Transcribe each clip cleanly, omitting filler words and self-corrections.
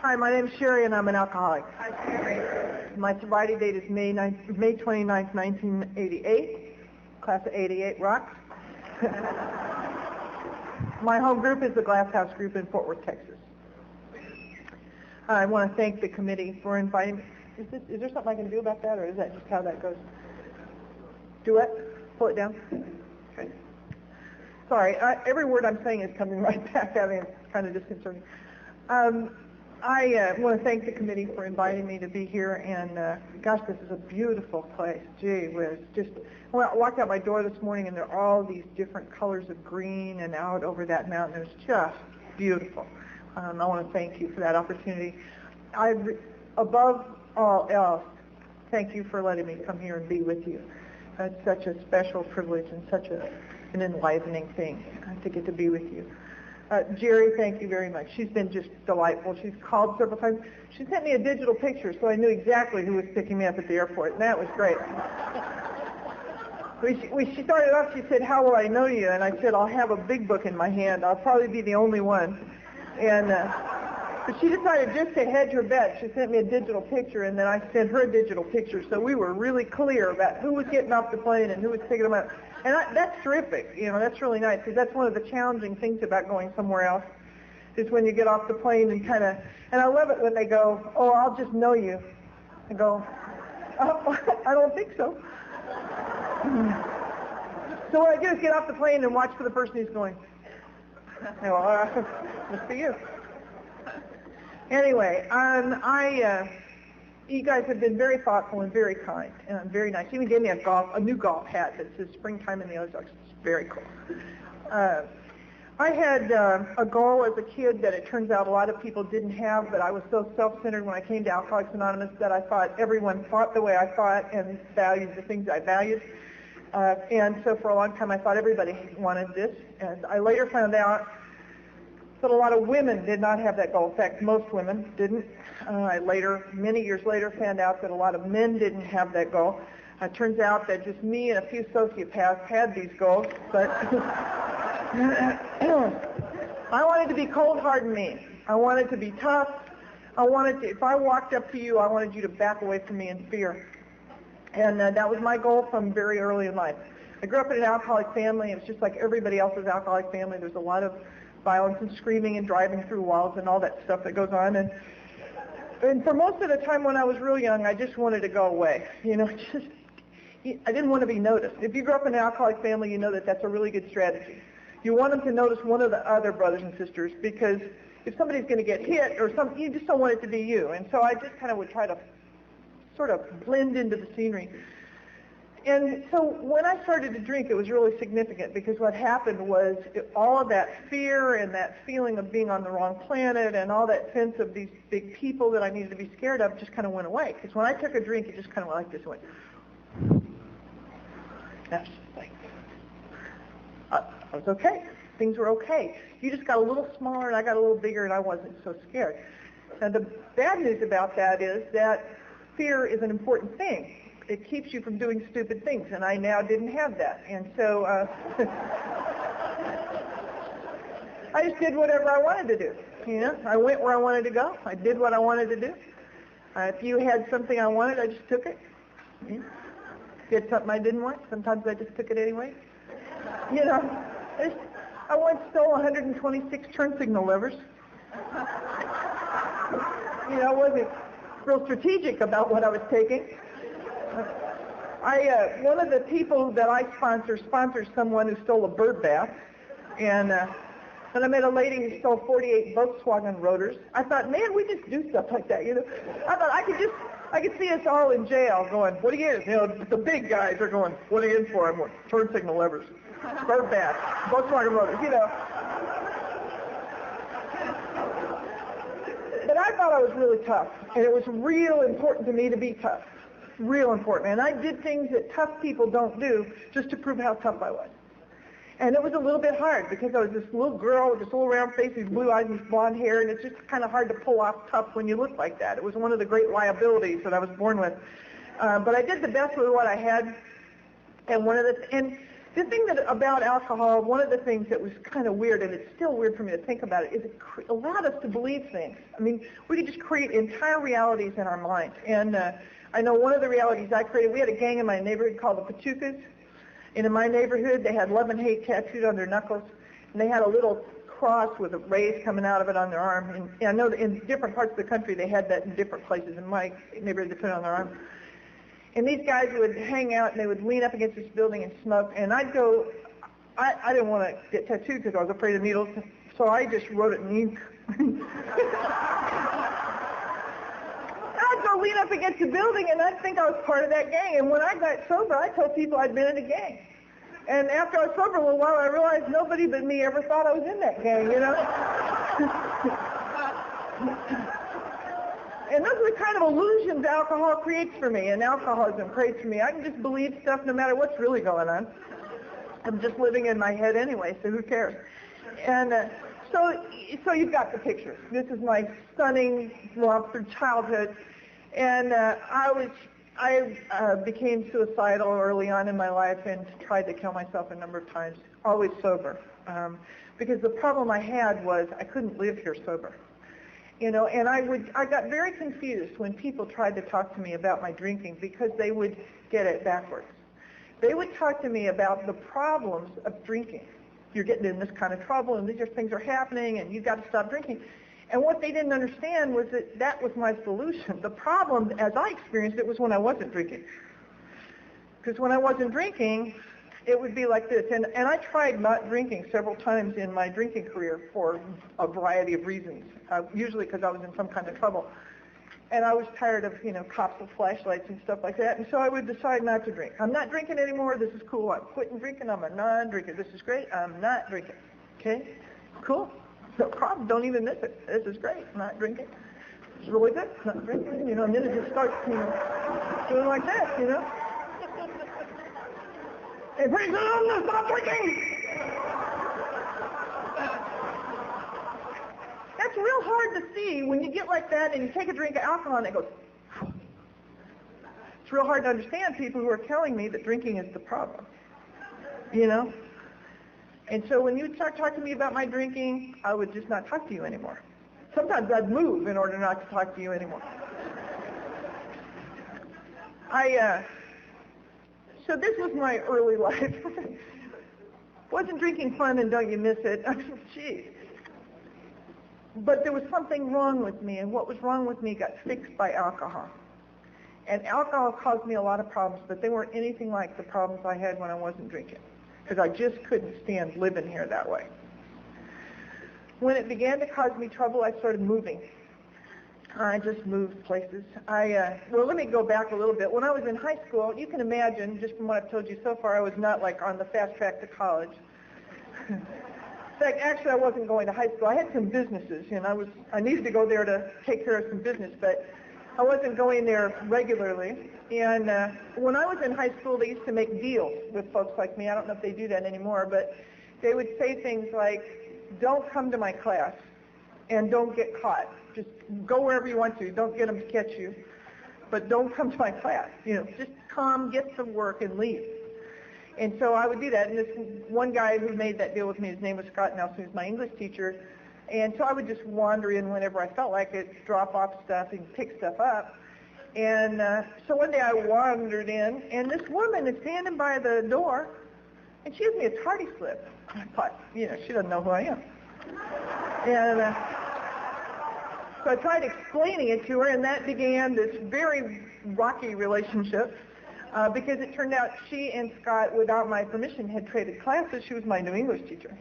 Hi, my name is Sherrie, and I'm an alcoholic. Hi, Sherrie. My sobriety date is May 29th, 1988. Class of 88 rocks. My home group is the Glass House Group in Fort Worth, Texas. I want to thank the committee for inviting me. Is there something I can do about that, or is that just how that goes? Do it? Pull it down? Okay. Sorry, every word I'm saying is coming right back at me. It's kind of disconcerting. I want to thank the committee for inviting me to be here, and gosh, this is a beautiful place. Gee whiz. I walked out my door this morning, and there are all these different colors of green and out over that mountain. It was just beautiful. I want to thank you for that opportunity. Above all else, thank you for letting me come here and be with you. It's such a special privilege and such an enlivening thing to get to be with you. Jerry, thank you very much. She's been just delightful. She's called several times. She sent me a digital picture, so I knew exactly who was picking me up at the airport, and that was great. She started off, she said, "How will I know you?" And I said, "I'll have a big book in my hand. I'll probably be the only one." And but she decided just to hedge her bet. She sent me a digital picture, and then I sent her a digital picture, so we were really clear about who was getting off the plane and who was picking them up. And that's terrific. You know, that's really nice, because that's one of the challenging things about going somewhere else, is when you get off the plane and and I love it when they go, "Oh, I'll just know you." I go, "Oh, I don't think so." So what I do is get off the plane and watch for the person who's going. I go, must be you. Anyway, you guys have been very thoughtful and very kind and very nice. You even gave me a new golf hat that says "Springtime in the Ozarks." It's very cool. I had a goal as a kid that it turns out a lot of people didn't have, but I was so self-centered when I came to Alcoholics Anonymous that I thought everyone thought the way I thought and valued the things I valued. And so for a long time I thought everybody wanted this. And I later found out that a lot of women did not have that goal. In fact, most women didn't. I many years later, found out that a lot of men didn't have that goal. It turns out that just me and a few sociopaths had these goals, but I wanted to be cold, hard, and mean. I wanted to be tough. If I walked up to you, I wanted you to back away from me in fear. And that was my goal from very early in life. I grew up in an alcoholic family. It was just like everybody else's alcoholic family. There's a lot of violence and screaming and driving through walls and all that stuff that goes on. And for most of the time when I was real young, I just wanted to go away. You know, I didn't want to be noticed. If you grew up in an alcoholic family, you know that that's a really good strategy. You want them to notice one of the other brothers and sisters, because if somebody's going to get hit or something, you just don't want it to be you. And so I just kind of would try to sort of blend into the scenery. And so when I started to drink, it was really significant, because what happened was all of that fear and that feeling of being on the wrong planet and all that sense of these big people that I needed to be scared of just kind of went away. Because when I took a drink, it just kind of went like this. It went. That's like, I was okay. Things were okay. You just got a little smaller and I got a little bigger and I wasn't so scared. Now the bad news about that is that fear is an important thing. It keeps you from doing stupid things, and I now didn't have that. And so I just did whatever I wanted to do. You know, I went where I wanted to go. I did what I wanted to do. If you had something I wanted, I just took it. You know, if you had something I didn't want, sometimes I just took it anyway. You know, I once stole 126 turn signal levers. You know, I wasn't real strategic about what I was taking. One of the people that I sponsors someone who stole a bird bath, and I met a lady who stole 48 Volkswagen rotors. I thought, man, we just do stuff like that, you know. I thought I could see us all in jail going, what are you in? You know, the big guys are going, what are you in for? I'm going, turn signal levers, bird bath, Volkswagen rotors, you know. But I thought I was really tough, and it was real important to me to be tough. Real important. And I did things that tough people don't do just to prove how tough I was. And it was a little bit hard, because I was this little girl with this little round face, these blue eyes and this blonde hair, and it's just kind of hard to pull off tough when you look like that. It was one of the great liabilities that I was born with. But I did the best with what I had. And The thing about alcohol, one of the things that was kind of weird, and it's still weird for me to think about it, is it allowed us to believe things. I mean, we could just create entire realities in our mind. And I know one of the realities I created, we had a gang in my neighborhood called the Pachucas. And in my neighborhood, they had love and hate tattooed on their knuckles. And they had a little cross with a rays coming out of it on their arm. And I know that in different parts of the country, they had that in different places. In my neighborhood, they put it on their arm. And these guys would hang out, and they would lean up against this building and smoke. And I'd go, I didn't want to get tattooed because I was afraid of needles, so I just wrote it in ink. I'd go lean up against the building, and I'd think I was part of that gang. And when I got sober, I told people I'd been in a gang. And after I was sober a little while, I realized nobody but me ever thought I was in that gang, you know? And those are the kind of illusions alcohol creates for me, and alcoholism creates for me. I can just believe stuff no matter what's really going on. I'm just living in my head anyway, so who cares? And so you've got the picture. This is my stunning through childhood, and I became suicidal early on in my life and tried to kill myself a number of times, always sober, because the problem I had was I couldn't live here sober. You know, and I got very confused when people tried to talk to me about my drinking because they would get it backwards. They would talk to me about the problems of drinking. You're getting in this kind of trouble, and these things are happening, and you've got to stop drinking. And what they didn't understand was that was my solution. The problem, as I experienced it, was when I wasn't drinking. Because when I wasn't drinking, it would be like this. And I tried not drinking several times in my drinking career for a variety of reasons, usually because I was in some kind of trouble. And I was tired of, cops with flashlights and stuff like that. And so I would decide not to drink. I'm not drinking anymore. This is cool. I'm quitting drinking. I'm a non-drinker. This is great. I'm not drinking. Okay? Cool. No problem. Don't even miss it. This is great. I'm not drinking. It's really good. Not drinking. And then it just starts, doing like that, Hey, pretty soon I'm going to stop drinking. That's real hard to see when you get like that and you take a drink of alcohol and it goes. It's real hard to understand people who are telling me that drinking is the problem. And so when you start talking to me about my drinking, I would just not talk to you anymore. Sometimes I'd move in order not to talk to you anymore. So this was my early life. Wasn't drinking fun, and don't you miss it? Geez. But there was something wrong with me, and what was wrong with me got fixed by alcohol. And alcohol caused me a lot of problems, but they weren't anything like the problems I had when I wasn't drinking, because I just couldn't stand living here that way. When it began to cause me trouble, I started moving. I just moved places. Well, let me go back a little bit. When I was in high school, you can imagine, just from what I've told you so far, I was not like on the fast track to college. In fact, actually, I wasn't going to high school. I had some businesses, and I needed to go there to take care of some business, but I wasn't going there regularly. And when I was in high school, they used to make deals with folks like me. I don't know if they do that anymore, but they would say things like, don't come to my class and don't get caught. Just go wherever you want to. Don't get them to catch you. But don't come to my class. Just come, get some work, and leave. And so I would do that. And this one guy who made that deal with me, his name was Scott Nelson, who's my English teacher. And so I would just wander in whenever I felt like it, drop off stuff and pick stuff up. And so one day I wandered in, and this woman is standing by the door, and she gives me a tardy slip. I thought, she doesn't know who I am. And so I tried explaining it to her, and that began this very rocky relationship because it turned out she and Scott, without my permission, had traded classes. She was my new English teacher.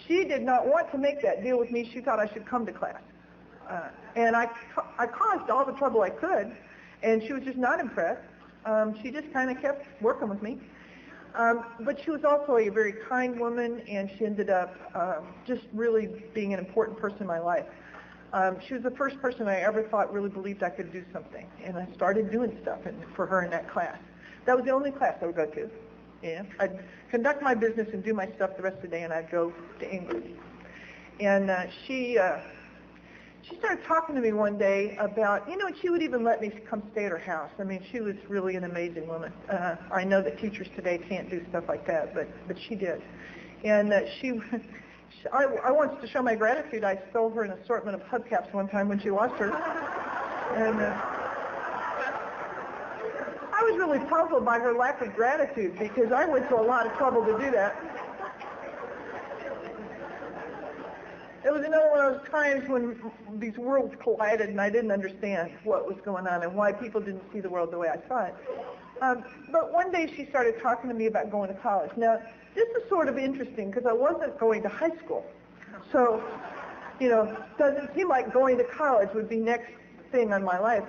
She did not want to make that deal with me. She thought I should come to class. And I caused all the trouble I could, and she was just not impressed. She just kind of kept working with me. But she was also a very kind woman, and she ended up just really being an important person in my life. She was the first person I ever thought really believed I could do something, and I started doing stuff for her in that class. That was the only class I would go to. Yeah, I'd conduct my business and do my stuff the rest of the day, and I'd go to English. And she she started talking to me one day about, she would even let me come stay at her house. I mean, she was really an amazing woman. I know that teachers today can't do stuff like that, but she did. And I wanted to show my gratitude. I stole her an assortment of hubcaps one time when she lost her. And I was really puzzled by her lack of gratitude because I went to a lot of trouble to do that. It was another one of those times when these worlds collided and I didn't understand what was going on and why people didn't see the world the way I saw it. But one day she started talking to me about going to college. Now, this is sort of interesting because I wasn't going to high school. So, doesn't seem like going to college would be next thing on my life.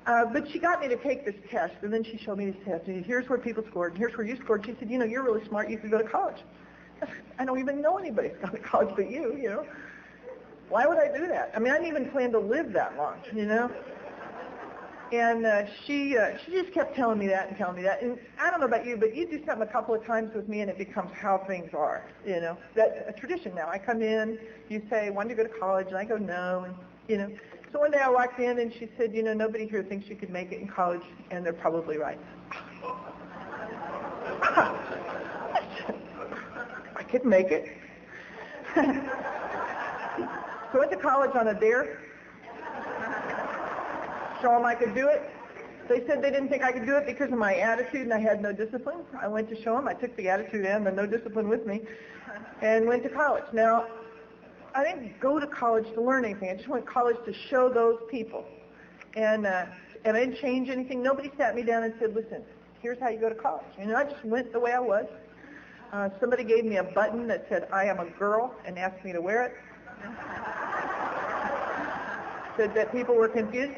But she got me to take this test, and then she showed me this test. And here's where people scored, and here's where you scored. She said, you're really smart. You could go to college. I don't even know anybody who's gone to college but you. Why would I do that? I mean, I didn't even plan to live that long, And she just kept telling me that. And I don't know about you, but you do something a couple of times with me and it becomes how things are, That's a tradition now. I come in, you say, when do you go to college? And I go, no. And, So one day I walked in and she said, nobody here thinks you could make it in college, and they're probably right. I could make it. So I went to college on a dare. Show them I could do it. They said they didn't think I could do it because of my attitude and I had no discipline. I went to show them. I took the attitude and the no discipline with me and went to college. Now, I didn't go to college to learn anything. I just went to college to show those people. And I didn't change anything. Nobody sat me down and said, listen, here's how you go to college. I just went the way I was. Somebody gave me a button that said, I am a girl, and asked me to wear it. Said that people were confused.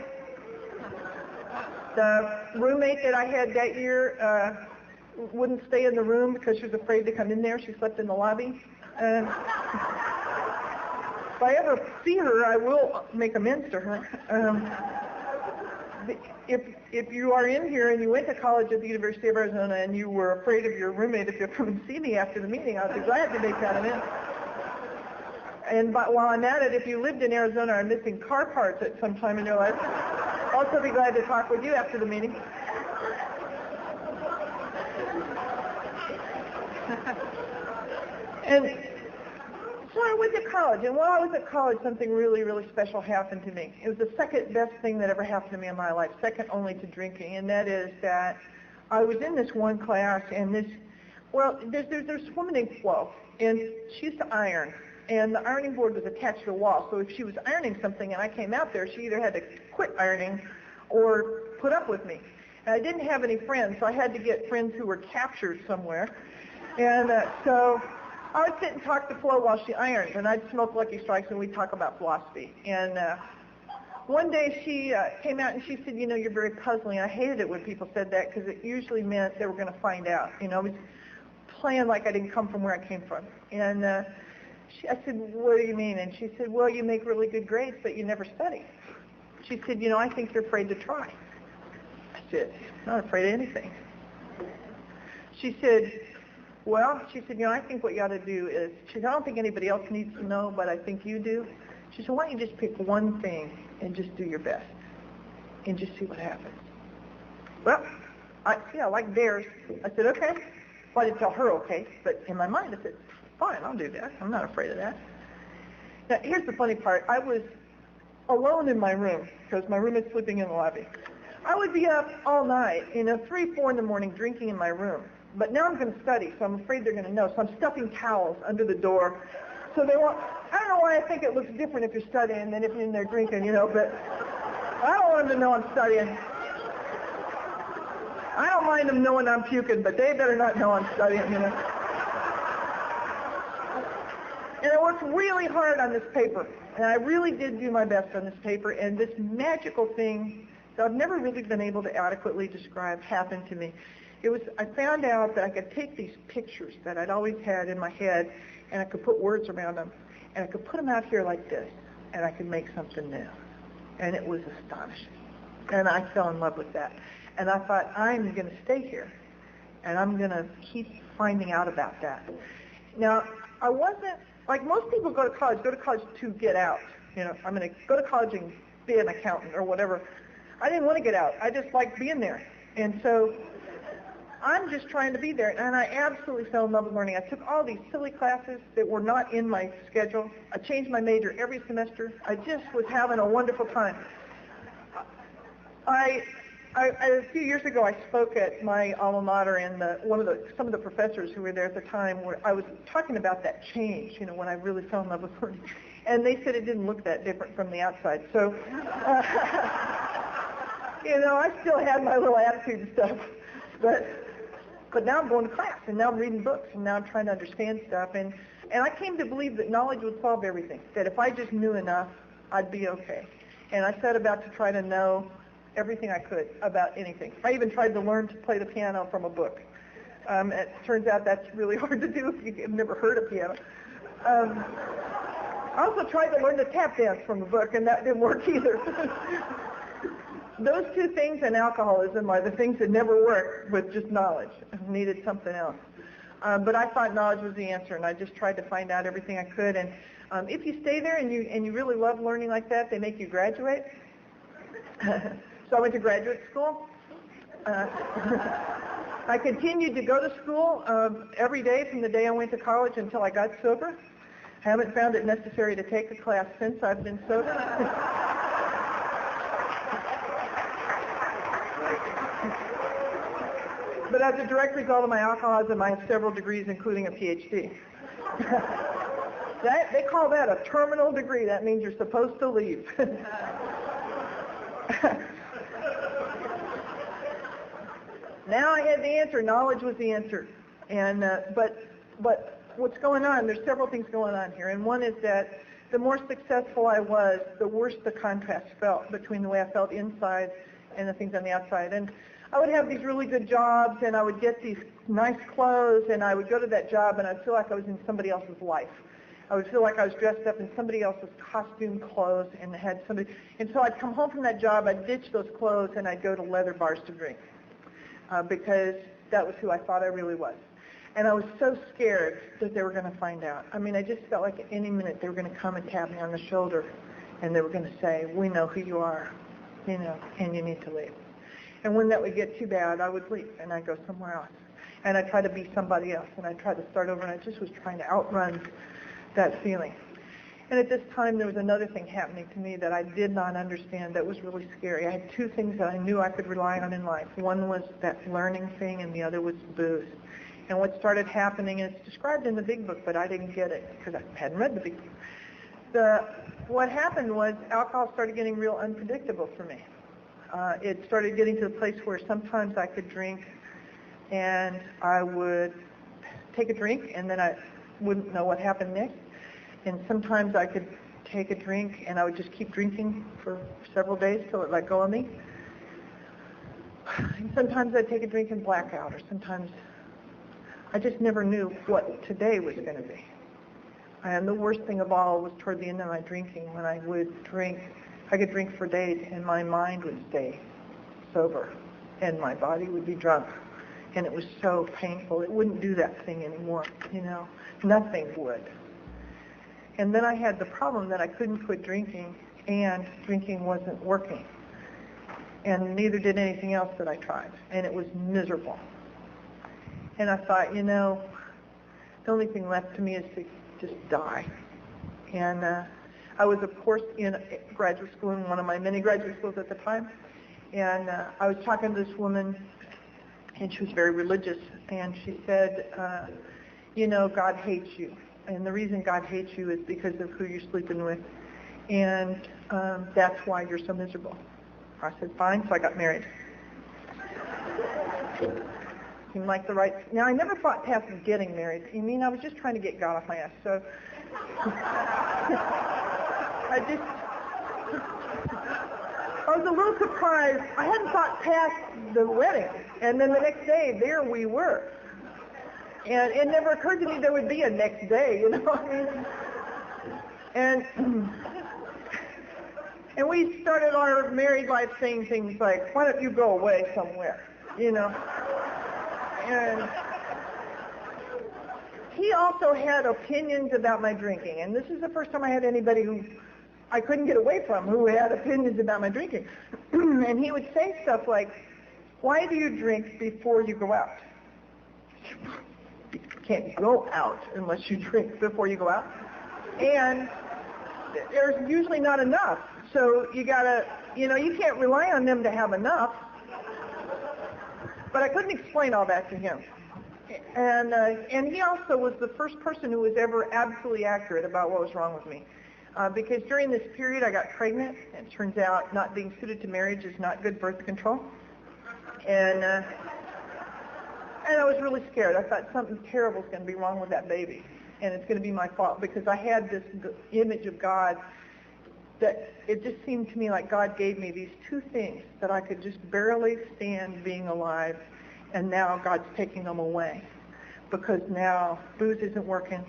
The roommate that I had that year wouldn't stay in the room because she was afraid to come in there. She slept in the lobby. If I ever see her, I will make amends to her. If you are in here and you went to college at the University of Arizona and you were afraid of your roommate, if you'll come and see me after the meeting, I'll be glad to make that amends. And while I'm at it, if you lived in Arizona or are missing car parts at some time in your life, I'll also be glad to talk with you after the meeting. And so I went to college, and while I was at college, something really, really special happened to me. It was the second best thing that ever happened to me in my life, second only to drinking, and that is that I was in this one class, and there's this woman named Flo, and she used to iron, and the ironing board was attached to the wall, so if she was ironing something and I came out there, she either had to quit ironing or put up with me. And I didn't have any friends, so I had to get friends who were captured somewhere, and so I would sit and talk to Flo while she ironed, and I'd smoke Lucky Strikes, and we'd talk about philosophy. And one day she came out and she said, you're very puzzling. I hated it when people said that because it usually meant they were going to find out. I was playing like I didn't come from where I came from. And I said, what do you mean? And she said, well, you make really good grades, but you never study. She said, I think you're afraid to try. I said, I'm not afraid of anything. She said, I think what you ought to do is, she said, I don't think anybody else needs to know, but I think you do. She said, why don't you just pick one thing and just do your best and just see what happens. Well, I like dares. I said, okay. Well, I didn't tell her okay, but in my mind I said, fine, I'll do that. I'm not afraid of that. Now, here's the funny part. I was alone in my room because my roommate's sleeping in the lobby. I would be up all night, 3, 4 in the morning drinking in my room. But now I'm going to study, so I'm afraid they're going to know. So I'm stuffing towels under the door. So I don't know why I think it looks different if you're studying than if you're in there drinking, but I don't want them to know I'm studying. I don't mind them knowing I'm puking, but they better not know I'm studying, And I worked really hard on this paper, and I really did do my best on this paper, and this magical thing that I've never really been able to adequately describe happened to me. I found out that I could take these pictures that I'd always had in my head, and I could put words around them, and I could put them out here like this, and I could make something new. And it was astonishing. And I fell in love with that. And I thought, I'm going to stay here, and I'm going to keep finding out about that. Now, I wasn't, like most people go to college to get out. I'm going to go to college and be an accountant or whatever. I didn't want to get out. I just liked being there. And so I'm just trying to be there. And I absolutely fell in love with learning. I took all these silly classes that were not in my schedule. I changed my major every semester. I just was having a wonderful time. A few years ago, I spoke at my alma mater, and some of the professors who were there at the time, where I was talking about that change, when I really fell in love with learning. And they said it didn't look that different from the outside. So, I still had my little attitude and stuff. But now I'm going to class, and now I'm reading books, and now I'm trying to understand stuff. And I came to believe that knowledge would solve everything, that if I just knew enough, I'd be okay. And I set about to try to know everything I could about anything. I even tried to learn to play the piano from a book. It turns out that's really hard to do if you've never heard a piano. I also tried to learn to tap dance from a book, and that didn't work either. Those two things and alcoholism are the things that never work with just knowledge. I needed something else. But I thought knowledge was the answer, and I just tried to find out everything I could. And if you stay there and you really love learning like that, they make you graduate. So I went to graduate school. I continued to go to school every day from the day I went to college until I got sober. I haven't found it necessary to take a class since I've been sober. But as a direct result of my alcoholism, I have several degrees, including a PhD. They call that a terminal degree. That means you're supposed to leave. Now I had the answer. Knowledge was the answer. And but what's going on? There's several things going on here. And one is that the more successful I was, the worse the contrast felt between the way I felt inside and the things on the outside. And I would have these really good jobs, and I would get these nice clothes, and I would go to that job, and I'd feel like I was in somebody else's life. I would feel like I was dressed up in somebody else's costume clothes and had somebody. And so I'd come home from that job, I'd ditch those clothes, and I'd go to leather bars to drink because that was who I thought I really was. And I was so scared that they were going to find out. I mean, I just felt like at any minute they were going to come and tap me on the shoulder, and they were going to say, "We know who you are, and you need to leave." And when that would get too bad, I would leave, and I'd go somewhere else. And I'd try to be somebody else, and I'd try to start over, and I just was trying to outrun that feeling. And at this time, there was another thing happening to me that I did not understand that was really scary. I had two things that I knew I could rely on in life. One was that learning thing, and the other was booze. And what started happening, and it's described in the big book, but I didn't get it because I hadn't read the big book. What happened was alcohol started getting real unpredictable for me. It started getting to the place where sometimes I could drink, and I would take a drink, and then I wouldn't know what happened next. And sometimes I could take a drink, and I would just keep drinking for several days till it let go of me. And sometimes I'd take a drink and black out, or sometimes I just never knew what today was going to be. And the worst thing of all was toward the end of my drinking, when I would drink. I could drink for days, and my mind would stay sober, and my body would be drunk. And it was so painful. It wouldn't do that thing anymore, Nothing would. And then I had the problem that I couldn't quit drinking, and drinking wasn't working. And neither did anything else that I tried. And it was miserable. And I thought, the only thing left to me is to just die. And I was, of course, in graduate school, in one of my many graduate schools at the time. And I was talking to this woman, and she was very religious. And she said, God hates you. And the reason God hates you is because of who you're sleeping with. And that's why you're so miserable. I said, fine. So I got married. Seemed like the right... Now, I never thought past getting married. I was just trying to get God off my ass. So I was a little surprised. I hadn't thought past the wedding. And then the next day, there we were. And it never occurred to me there would be a next day, And we started our married life saying things like, why don't you go away somewhere, And he also had opinions about my drinking. And this is the first time I had anybody who I couldn't get away from, who had opinions about my drinking. And he would say stuff like, why do you drink before you go out? You can't go out unless you drink before you go out. And there's usually not enough. So you gotta, you can't rely on them to have enough. But I couldn't explain all that to him. And he also was the first person who was ever absolutely accurate about what was wrong with me. Because during this period I got pregnant. It turns out not being suited to marriage is not good birth control. And I was really scared. I thought something terrible is going to be wrong with that baby. And it's going to be my fault because I had this image of God that it just seemed to me like God gave me these two things that I could just barely stand being alive, and now God's taking them away because now booze isn't working,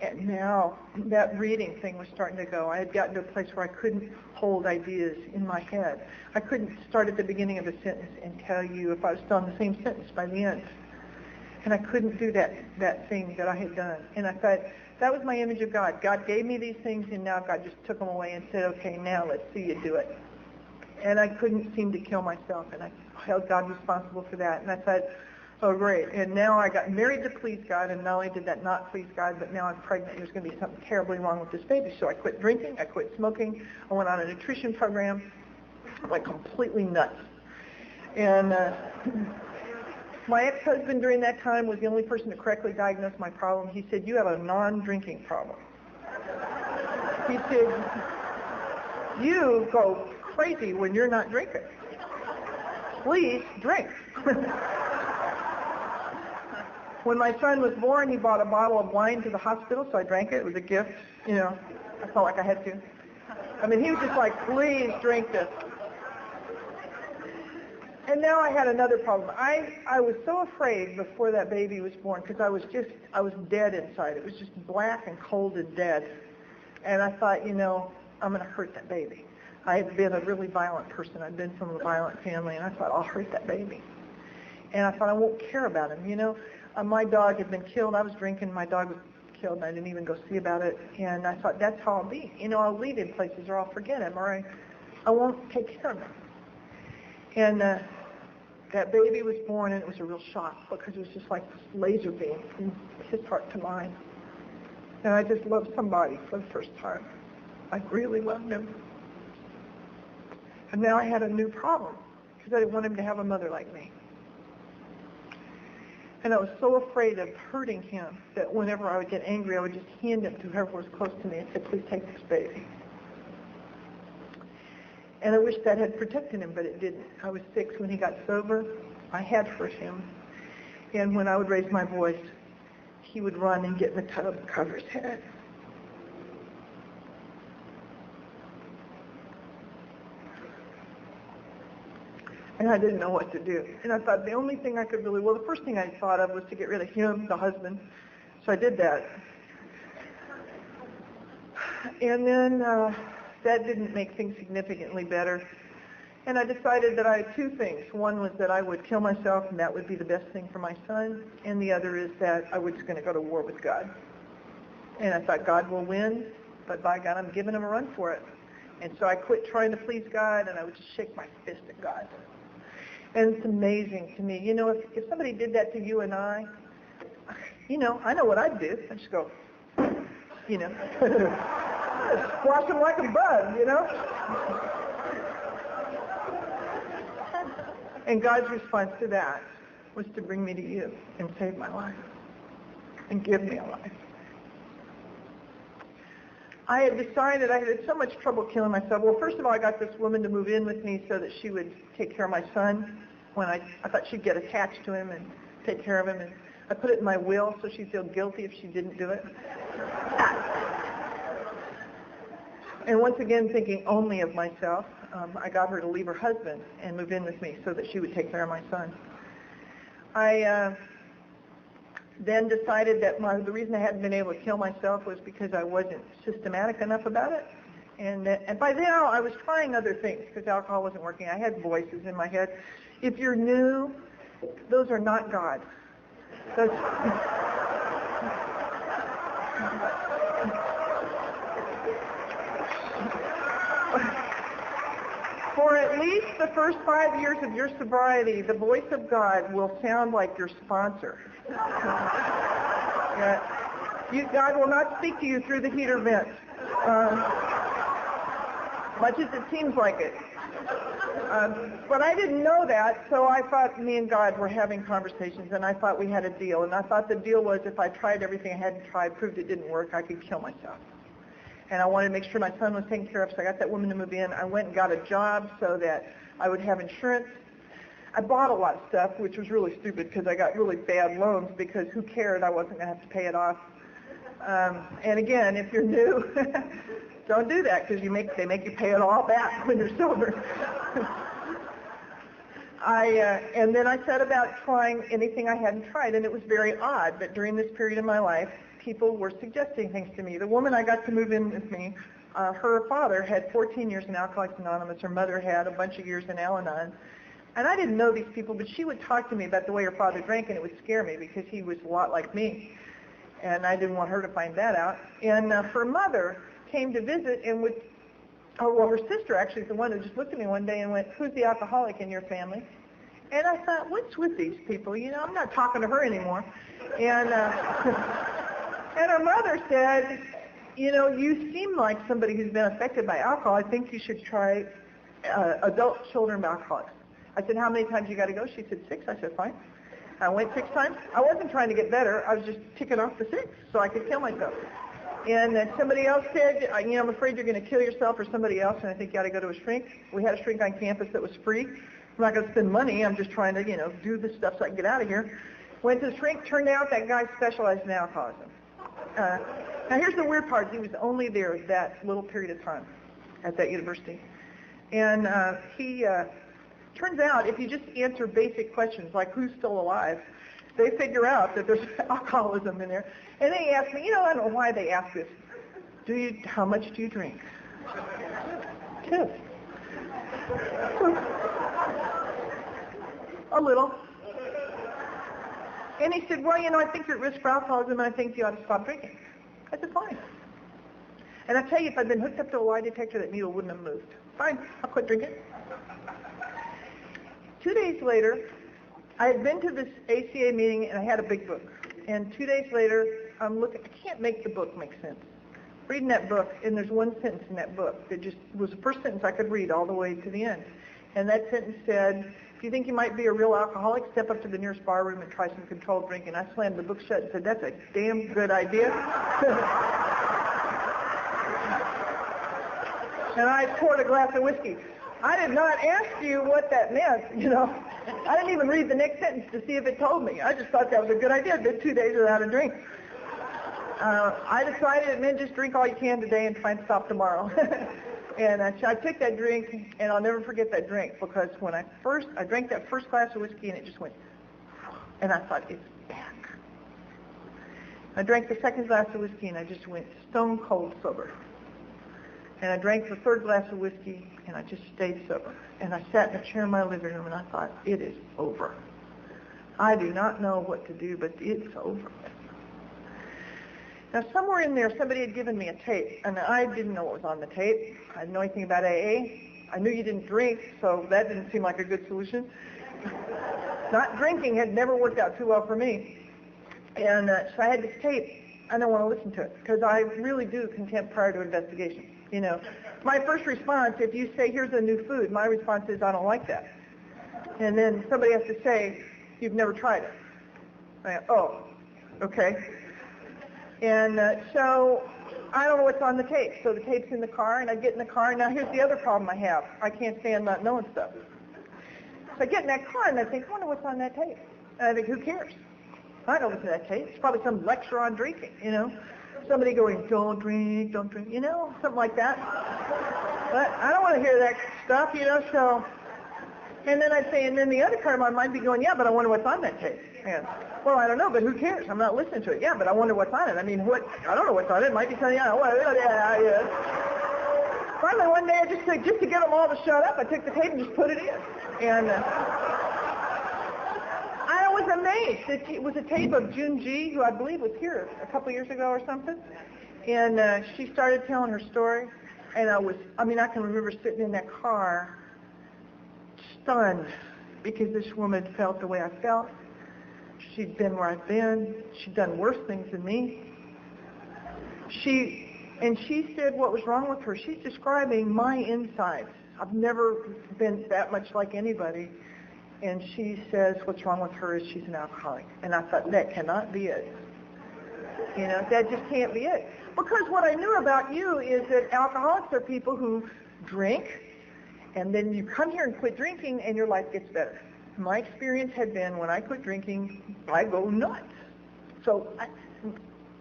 and now that reading thing was starting to go. I had gotten to a place where I couldn't hold ideas in my head. I couldn't start at the beginning of a sentence and tell you if I was still in the same sentence by the end. And I couldn't do that thing that I had done. And I thought, that was my image of God. God gave me these things, and now God just took them away and said, okay, now let's see you do it. And I couldn't seem to kill myself, and I held God responsible for that. And I thought, oh, great. And now I got married to please God, and not only did that not please God, but now I'm pregnant, and there's going to be something terribly wrong with this baby. So I quit drinking, I quit smoking, I went on a nutrition program, I went completely nuts. And my ex-husband during that time was the only person to correctly diagnose my problem. He said, you have a non-drinking problem. He said, you go crazy when you're not drinking. Please drink. When my son was born, he bought a bottle of wine to the hospital, so I drank it. It was a gift. I felt like I had to. I mean, he was just like, please drink this. And now I had another problem. I was so afraid before that baby was born because I was dead inside. It was just black and cold and dead. And I thought, I'm going to hurt that baby. I had been a really violent person. I'd been from a violent family, and I thought, I'll hurt that baby. And I thought, I won't care about him. My dog had been killed. I was drinking. My dog was killed, and I didn't even go see about it. And I thought, that's how I'll be. I'll leave him places, or I'll forget him, or I won't take care of him. And that baby was born, and it was a real shock because it was just like this laser beam from his heart to mine. And I just loved somebody for the first time. I really loved him. And now I had a new problem because I didn't want him to have a mother like me. And I was so afraid of hurting him that whenever I would get angry, I would just hand him to whoever was close to me and say, please take this baby. And I wish that had protected him, but it didn't. I was 6 when he got sober. I had hurt him. And when I would raise my voice, he would run and get in the tub and cover his head. And I didn't know what to do. And I thought the only thing I could the first thing I thought of was to get rid of him, the husband. So I did that. And then that didn't make things significantly better. And I decided that I had 2 things. One was that I would kill myself, and that would be the best thing for my son. And the other is that I was going to go to war with God. And I thought, God will win, but by God, I'm giving him a run for it. And so I quit trying to please God, and I would just shake my fist at God. And it's amazing to me. If somebody did that to you and I know what I'd do. I'd just go, squash them like a bug, And God's response to that was to bring me to you and save my life and give me a life. I had decided I had so much trouble killing myself. Well, first of all, I got this woman to move in with me so that she would take care of my son when I thought she'd get attached to him and take care of him. And I put it in my will so she'd feel guilty if she didn't do it. And once again, thinking only of myself, I got her to leave her husband and move in with me so that she would take care of my son. I then decided that the reason I hadn't been able to kill myself was because I wasn't systematic enough about it. And by now, I was trying other things because alcohol wasn't working. I had voices in my head. If you're new, those are not God. Those For at least the first 5 years of your sobriety, the voice of God will sound like your sponsor. Yeah. God will not speak to you through the heater vent, much as it seems like it. But I didn't know that, so I thought me and God were having conversations, and I thought we had a deal. And I thought the deal was if I tried everything I hadn't tried, proved it didn't work, I could kill myself. And I wanted to make sure my son was taken care of, so I got that woman to move in. I went and got a job so that I would have insurance. I bought a lot of stuff, which was really stupid because I got really bad loans because who cared? I wasn't going to have to pay it off. And again, if you're new, don't do that because they make you pay it all back when you're sober. And then I set about trying anything I hadn't tried, and it was very odd that during this period of my life, people were suggesting things to me. The woman I got to move in with me, her father had 14 years in Alcoholics Anonymous. Her mother had a bunch of years in Al-Anon. And I didn't know these people, but she would talk to me about the way her father drank, and it would scare me because he was a lot like me. And I didn't want her to find that out. And her mother came to visit and would, her sister actually is the one who just looked at me one day and went, "Who's the alcoholic in your family?" And I thought, what's with these people? I'm not talking to her anymore. And and her mother said, you seem like somebody who's been affected by alcohol. I think you should try adult children of alcoholics. I said, how many times you got to go? She said, 6. I said, fine. I went 6 times. I wasn't trying to get better. I was just ticking off the 6 so I could kill myself. And somebody else said, I'm afraid you're going to kill yourself or somebody else, and I think you got to go to a shrink. We had a shrink on campus that was free. I'm not going to spend money. I'm just trying to, do the stuff so I can get out of here. Went to the shrink. Turned out that guy specialized in alcoholism. Now here's the weird part. He was only there that little period of time at that university. And he turns out if you just answer basic questions like who's still alive, they figure out that there's alcoholism in there. And they ask me, I don't know why they ask this. How much do you drink? 2. A little. And he said, well, I think you're at risk for alcoholism, and I think you ought to stop drinking. I said, fine. And I tell you, if I'd been hooked up to a lie detector, that needle wouldn't have moved. Fine, I'll quit drinking. 2 days later, I had been to this ACA meeting, and I had a big book. And 2 days later, I'm looking. I can't make the book make sense. Reading that book, and there's one sentence in that book that just was the first sentence I could read all the way to the end. And that sentence said, if you think you might be a real alcoholic, step up to the nearest bar room and try some controlled drinking. I slammed the book shut and said, that's a damn good idea. And I poured a glass of whiskey. I did not ask you what that meant, I didn't even read the next sentence to see if it told me. I just thought that was a good idea. I did 2 days without a drink. I decided it meant just drink all you can today and try and stop tomorrow. And I took that drink, and I'll never forget that drink because when I drank that first glass of whiskey, and it just went, and I thought, it's back. I drank the second glass of whiskey, and I just went stone cold sober. And I drank the third glass of whiskey, and I just stayed sober. And I sat in a chair in my living room, and I thought, it is over. I do not know what to do, but it's over. Now, somewhere in there, somebody had given me a tape, and I didn't know what was on the tape. I didn't know anything about AA. I knew you didn't drink, so that didn't seem like a good solution. Not drinking had never worked out too well for me. And so I had this tape. I don't want to listen to it, because I really do contempt prior to investigation. My first response, if you say, here's a new food, my response is, I don't like that. And then somebody has to say, you've never tried it. I go, oh, okay. And so I don't know what's on the tape. So the tape's in the car, and I get in the car. And now here's the other problem I have. I can't stand not knowing stuff. So I get in that car, and I think, I wonder what's on that tape. And I think, who cares? I don't listen to that tape. It's probably some lecture on drinking, Somebody going, don't drink, something like that. But I don't want to hear that stuff, so. And then I'd say, and then the other part of my mind be going, yeah, but I wonder what's on that tape. And, well, I don't know, but who cares? I'm not listening to it. Yeah, but I wonder what's on it. I mean, I don't know what's on it. It might be something, yeah. Finally, one day, just to get them all to shut up, I took the tape and just put it in. And I was amazed. It was a tape of June G., who I believe was here a couple years ago or something. And she started telling her story. And I can remember sitting in that car stunned because this woman felt the way I felt. She'd been where I've been. She'd done worse things than me. She said what was wrong with her. She's describing my insides. I've never been that much like anybody. And she says what's wrong with her is she's an alcoholic. And I thought, that cannot be it. You know, that just can't be it. Because what I knew about you is that alcoholics are people who drink, and then you come here and quit drinking, and your life gets better. My experience had been when I quit drinking, I go nuts. So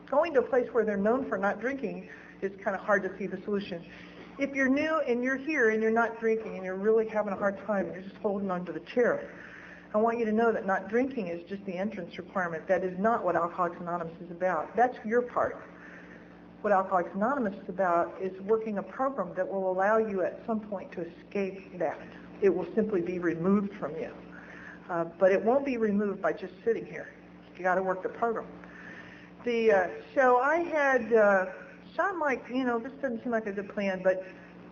going to a place where they're known for not drinking is kind of hard to see the solution. If you're new and you're here and you're not drinking and you're really having a hard time, you're just holding onto the chair, I want you to know that not drinking is just the entrance requirement. That is not what Alcoholics Anonymous is about. That's your part. What Alcoholics Anonymous is about is working a program that will allow you at some point to escape that. It will simply be removed from you. But it won't be removed by just sitting here. You got to work the program. So I had, Sean, like, this doesn't seem like a good plan, but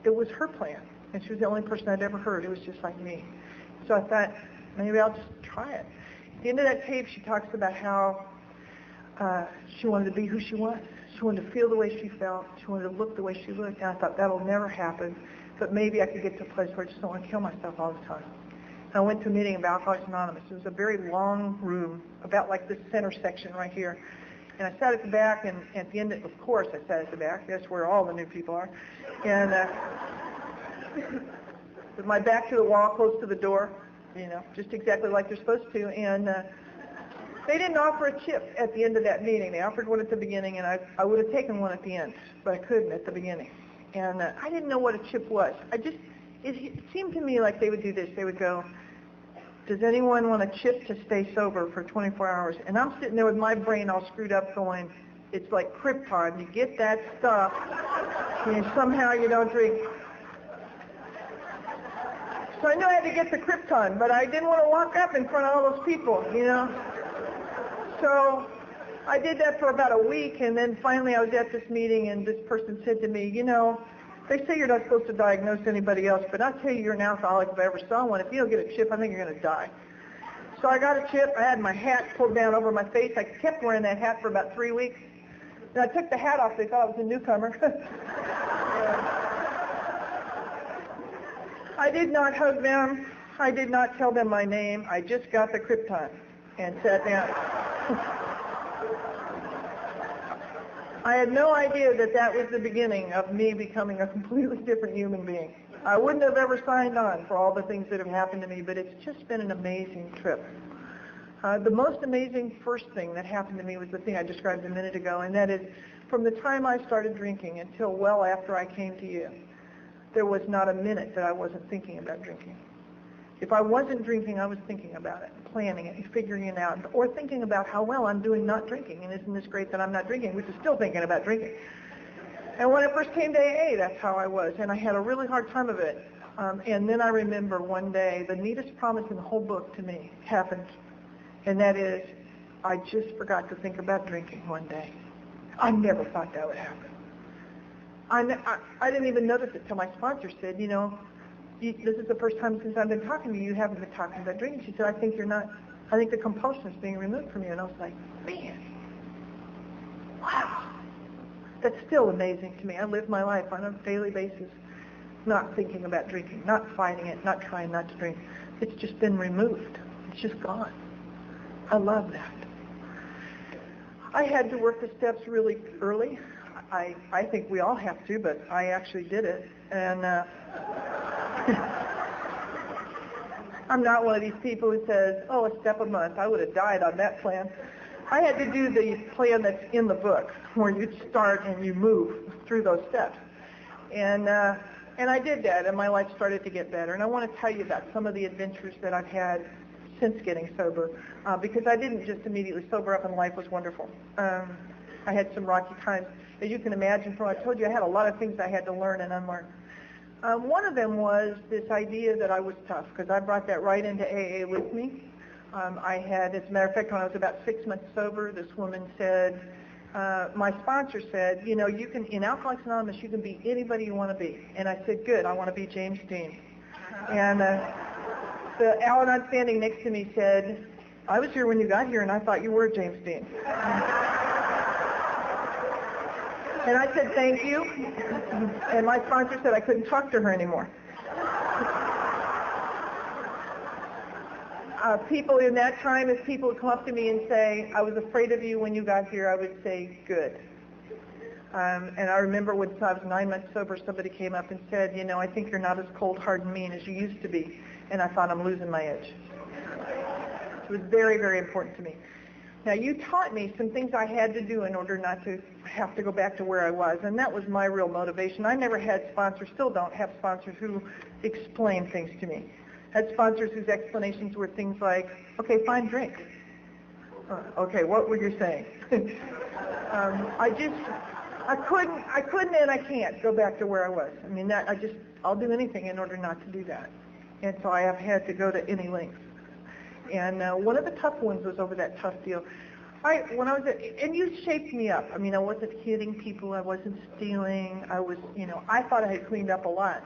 it was her plan. And she was the only person I'd ever heard. It was just like me. So I thought, maybe I'll just try it. At the end of that tape, she talks about how she wanted to be who she was. She wanted to feel the way she felt. She wanted to look the way she looked. And I thought, that'll never happen. But maybe I could get to a place where I just don't want to kill myself all the time. And I went to a meeting of Alcoholics Anonymous. It was a very long room, about like this center section right here. And I sat at the back, and at the end, of course, I sat at the back. That's where all the new people are. And with my back to the wall, close to the door, just exactly like you're supposed to. And they didn't offer a chip at the end of that meeting. They offered one at the beginning, and I would have taken one at the end, but I couldn't at the beginning. And I didn't know what a chip was. It seemed to me like they would do this. They would go, does anyone want a chip to stay sober for 24 hours? And I'm sitting there with my brain all screwed up going, it's like Krypton. You get that stuff, and somehow you don't drink. So I knew I had to get the Krypton, but I didn't want to walk up in front of all those people, So I did that for about a week, and then finally I was at this meeting, and this person said to me, they say you're not supposed to diagnose anybody else, but I'll tell you you're an alcoholic if I ever saw one. If you don't get a chip, I think you're going to die. So I got a chip. I had my hat pulled down over my face. I kept wearing that hat for about 3 weeks. And I took the hat off. They thought I was a newcomer. I did not hug them. I did not tell them my name. I just got the Krypton and sat down. I had no idea that was the beginning of me becoming a completely different human being. I wouldn't have ever signed on for all the things that have happened to me, but it's just been an amazing trip. The most amazing first thing that happened to me was the thing I described a minute ago, and that is from the time I started drinking until well after I came to you, there was not a minute that I wasn't thinking about drinking. If I wasn't drinking, I was thinking about it, planning it, and figuring it out, or thinking about how well I'm doing not drinking, and isn't this great that I'm not drinking, which is still thinking about drinking. And when I first came to AA, that's how I was, and I had a really hard time of it. And then I remember one day, the neatest promise in the whole book to me happened, and that is, I just forgot to think about drinking one day. I never thought that would happen. I didn't even notice it till my sponsor said, this is the first time since I've been talking to you, you haven't been talking about drinking. She said, I think the compulsion is being removed from you. And I was like, man, wow. That's still amazing to me. I live my life on a daily basis not thinking about drinking, not fighting it, not trying not to drink. It's just been removed. It's just gone. I love that. I had to work the steps really early. I think we all have to, but I actually did it. And I'm not one of these people who says, a step a month. I would have died on that plan. I had to do the plan that's in the book, where you start and you move through those steps. And I did that, and my life started to get better. And I want to tell you about some of the adventures that I've had since getting sober, because I didn't just immediately sober up and life was wonderful. I had some rocky times. As you can imagine, from what I told you, I had a lot of things I had to learn and unlearn. One of them was this idea that I was tough, because I brought that right into AA with me. I had, as a matter of fact, when I was about 6 months sober, this woman said, my sponsor said, you can, in Alcoholics Anonymous, you can be anybody you want to be. And I said, good, I want to be James Dean. And The Al-Anon standing next to me said, I was here when you got here and I thought you were James Dean. And I said, thank you. And my sponsor said I couldn't talk to her anymore. People in that time, if people would come up to me and say, I was afraid of you when you got here, I would say, good. And I remember when I was 9 months sober, somebody came up and said, you know, I think you're not as cold, hard, and mean as you used to be. And I thought, I'm losing my edge. It was very, very important to me. Now, you taught me some things I had to do in order not to have to go back to where I was, and that was my real motivation. I never had sponsors, still don't have sponsors who explain things to me. I had sponsors whose explanations were things like, okay, fine, drink. Okay, what were you saying? I couldn't and I can't go back to where I was. I mean, I'll do anything in order not to do that. And so I have had to go to any lengths. And one of the tough ones was over that tough deal. And you shaped me up. I mean, I wasn't hitting people. I wasn't stealing. I thought I had cleaned up a lot.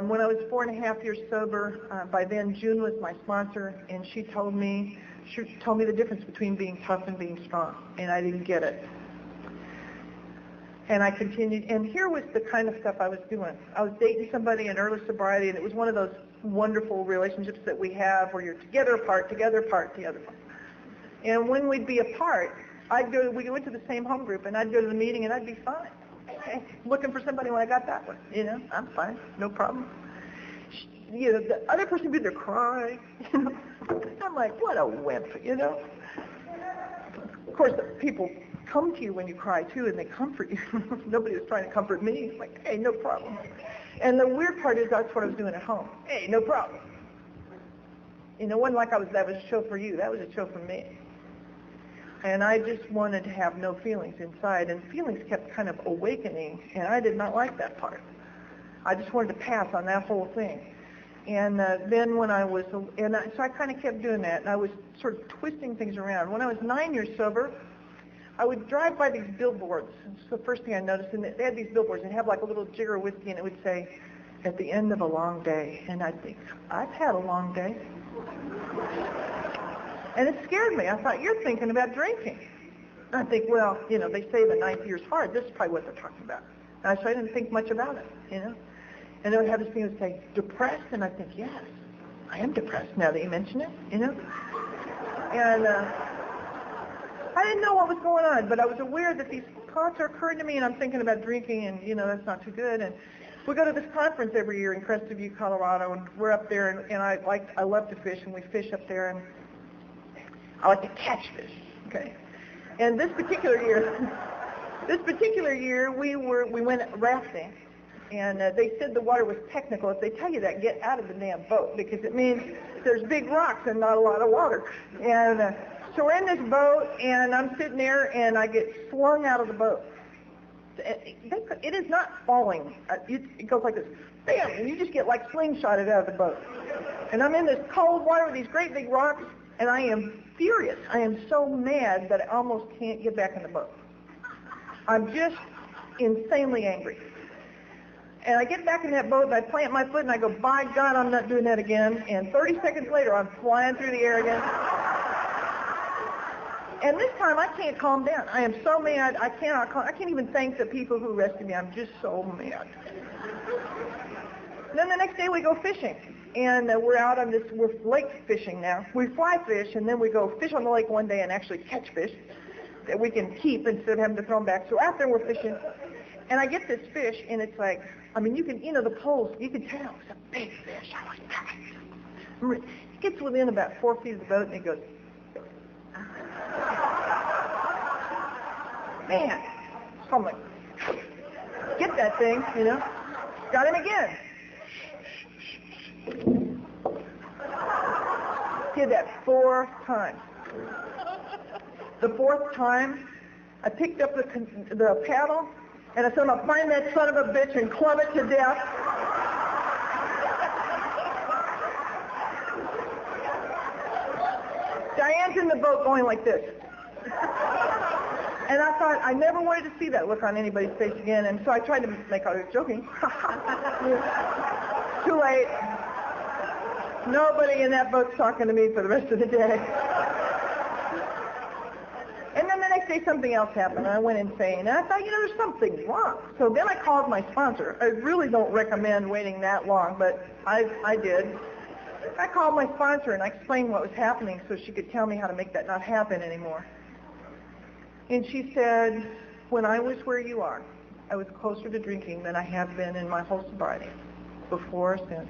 When I was 4.5 years sober, by then June was my sponsor, and she told me the difference between being tough and being strong, and I didn't get it. And I continued, and here was the kind of stuff I was doing. I was dating somebody in early sobriety, and it was one of those wonderful relationships that we have where you're together apart, together apart, together apart. And when we'd be apart, we went to the same home group, and I'd go to the meeting, and I'd be fine. Looking for somebody when I got that one. You know, I'm fine, no problem. You know, the other person would be there crying. You know, I'm like, what a wimp, you know. Of course, the people come to you when you cry too, and they comfort you. Nobody was trying to comfort me. It's like, hey, no problem. And the weird part is that's what I was doing at home. Hey, no problem. You know, it wasn't like that was a show for you. That was a show for me. And I just wanted to have no feelings inside, and feelings kept kind of awakening, and I did not like that part. I just wanted to pass on that whole thing. And then so I kind of kept doing that, and I was sort of twisting things around. When I was 9 years sober, I would drive by these billboards. It's the first thing I noticed, and they had these billboards, and they had like a little jigger of whiskey, and it would say, at the end of a long day. And I'd think, I've had a long day. And it scared me. I thought, you're thinking about drinking. And I think, well, you know, they say the ninth year's hard. This is probably what they're talking about. And so I didn't think much about it, you know. And then I would have this thing that would say, depressed, and I think, yes, I am depressed now that you mention it, you know. And I didn't know what was going on, but I was aware that these thoughts are occurring to me, and I'm thinking about drinking, and, you know, that's not too good. And we go to this conference every year in Crested View, Colorado, and we're up there, and I love to fish, and we fish up there, and I like to catch fish, okay? And this particular year, we went rafting, and they said the water was technical. If they tell you that, get out of the damn boat, because it means there's big rocks and not a lot of water. And so we're in this boat, and I'm sitting there, and I get slung out of the boat. It is not falling. It goes like this, bam, and you just get like slingshotted out of the boat. And I'm in this cold water with these great big rocks, and I am furious. I am so mad that I almost can't get back in the boat. I'm just insanely angry. And I get back in that boat, and I plant my foot, and I go, by God, I'm not doing that again. And 30 seconds later, I'm flying through the air again. And this time, I can't calm down. I am so mad, I can't even thank the people who rescued me. I'm just so mad. And then the next day, we go fishing. And we're out on we're lake fishing now. We fly fish, and then we go fish on the lake one day and actually catch fish that we can keep instead of having to throw them back. So out there we're fishing, and I get this fish, and it's like, I mean, you can, you know, the poles, you can tell it's a big fish. I was like, it gets within about 4 feet of the boat, and it goes, man. So I'm like, get that thing, you know. Got him again. Did that 4 times. The 4th time, I picked up the paddle, and I said, I'm going to find that son of a bitch and club it to death. Diane's in the boat going like this. And I thought, I never wanted to see that look on anybody's face again, and so I tried to make I was joking. Too late. Nobody in that boat's talking to me for the rest of the day. And then the next day something else happened, and I went insane. And I thought, there's something wrong. So then I called my sponsor. I really don't recommend waiting that long, but I did. I called my sponsor and I explained what was happening so she could tell me how to make that not happen anymore. And she said, when I was where you are, I was closer to drinking than I have been in my whole sobriety, before or since.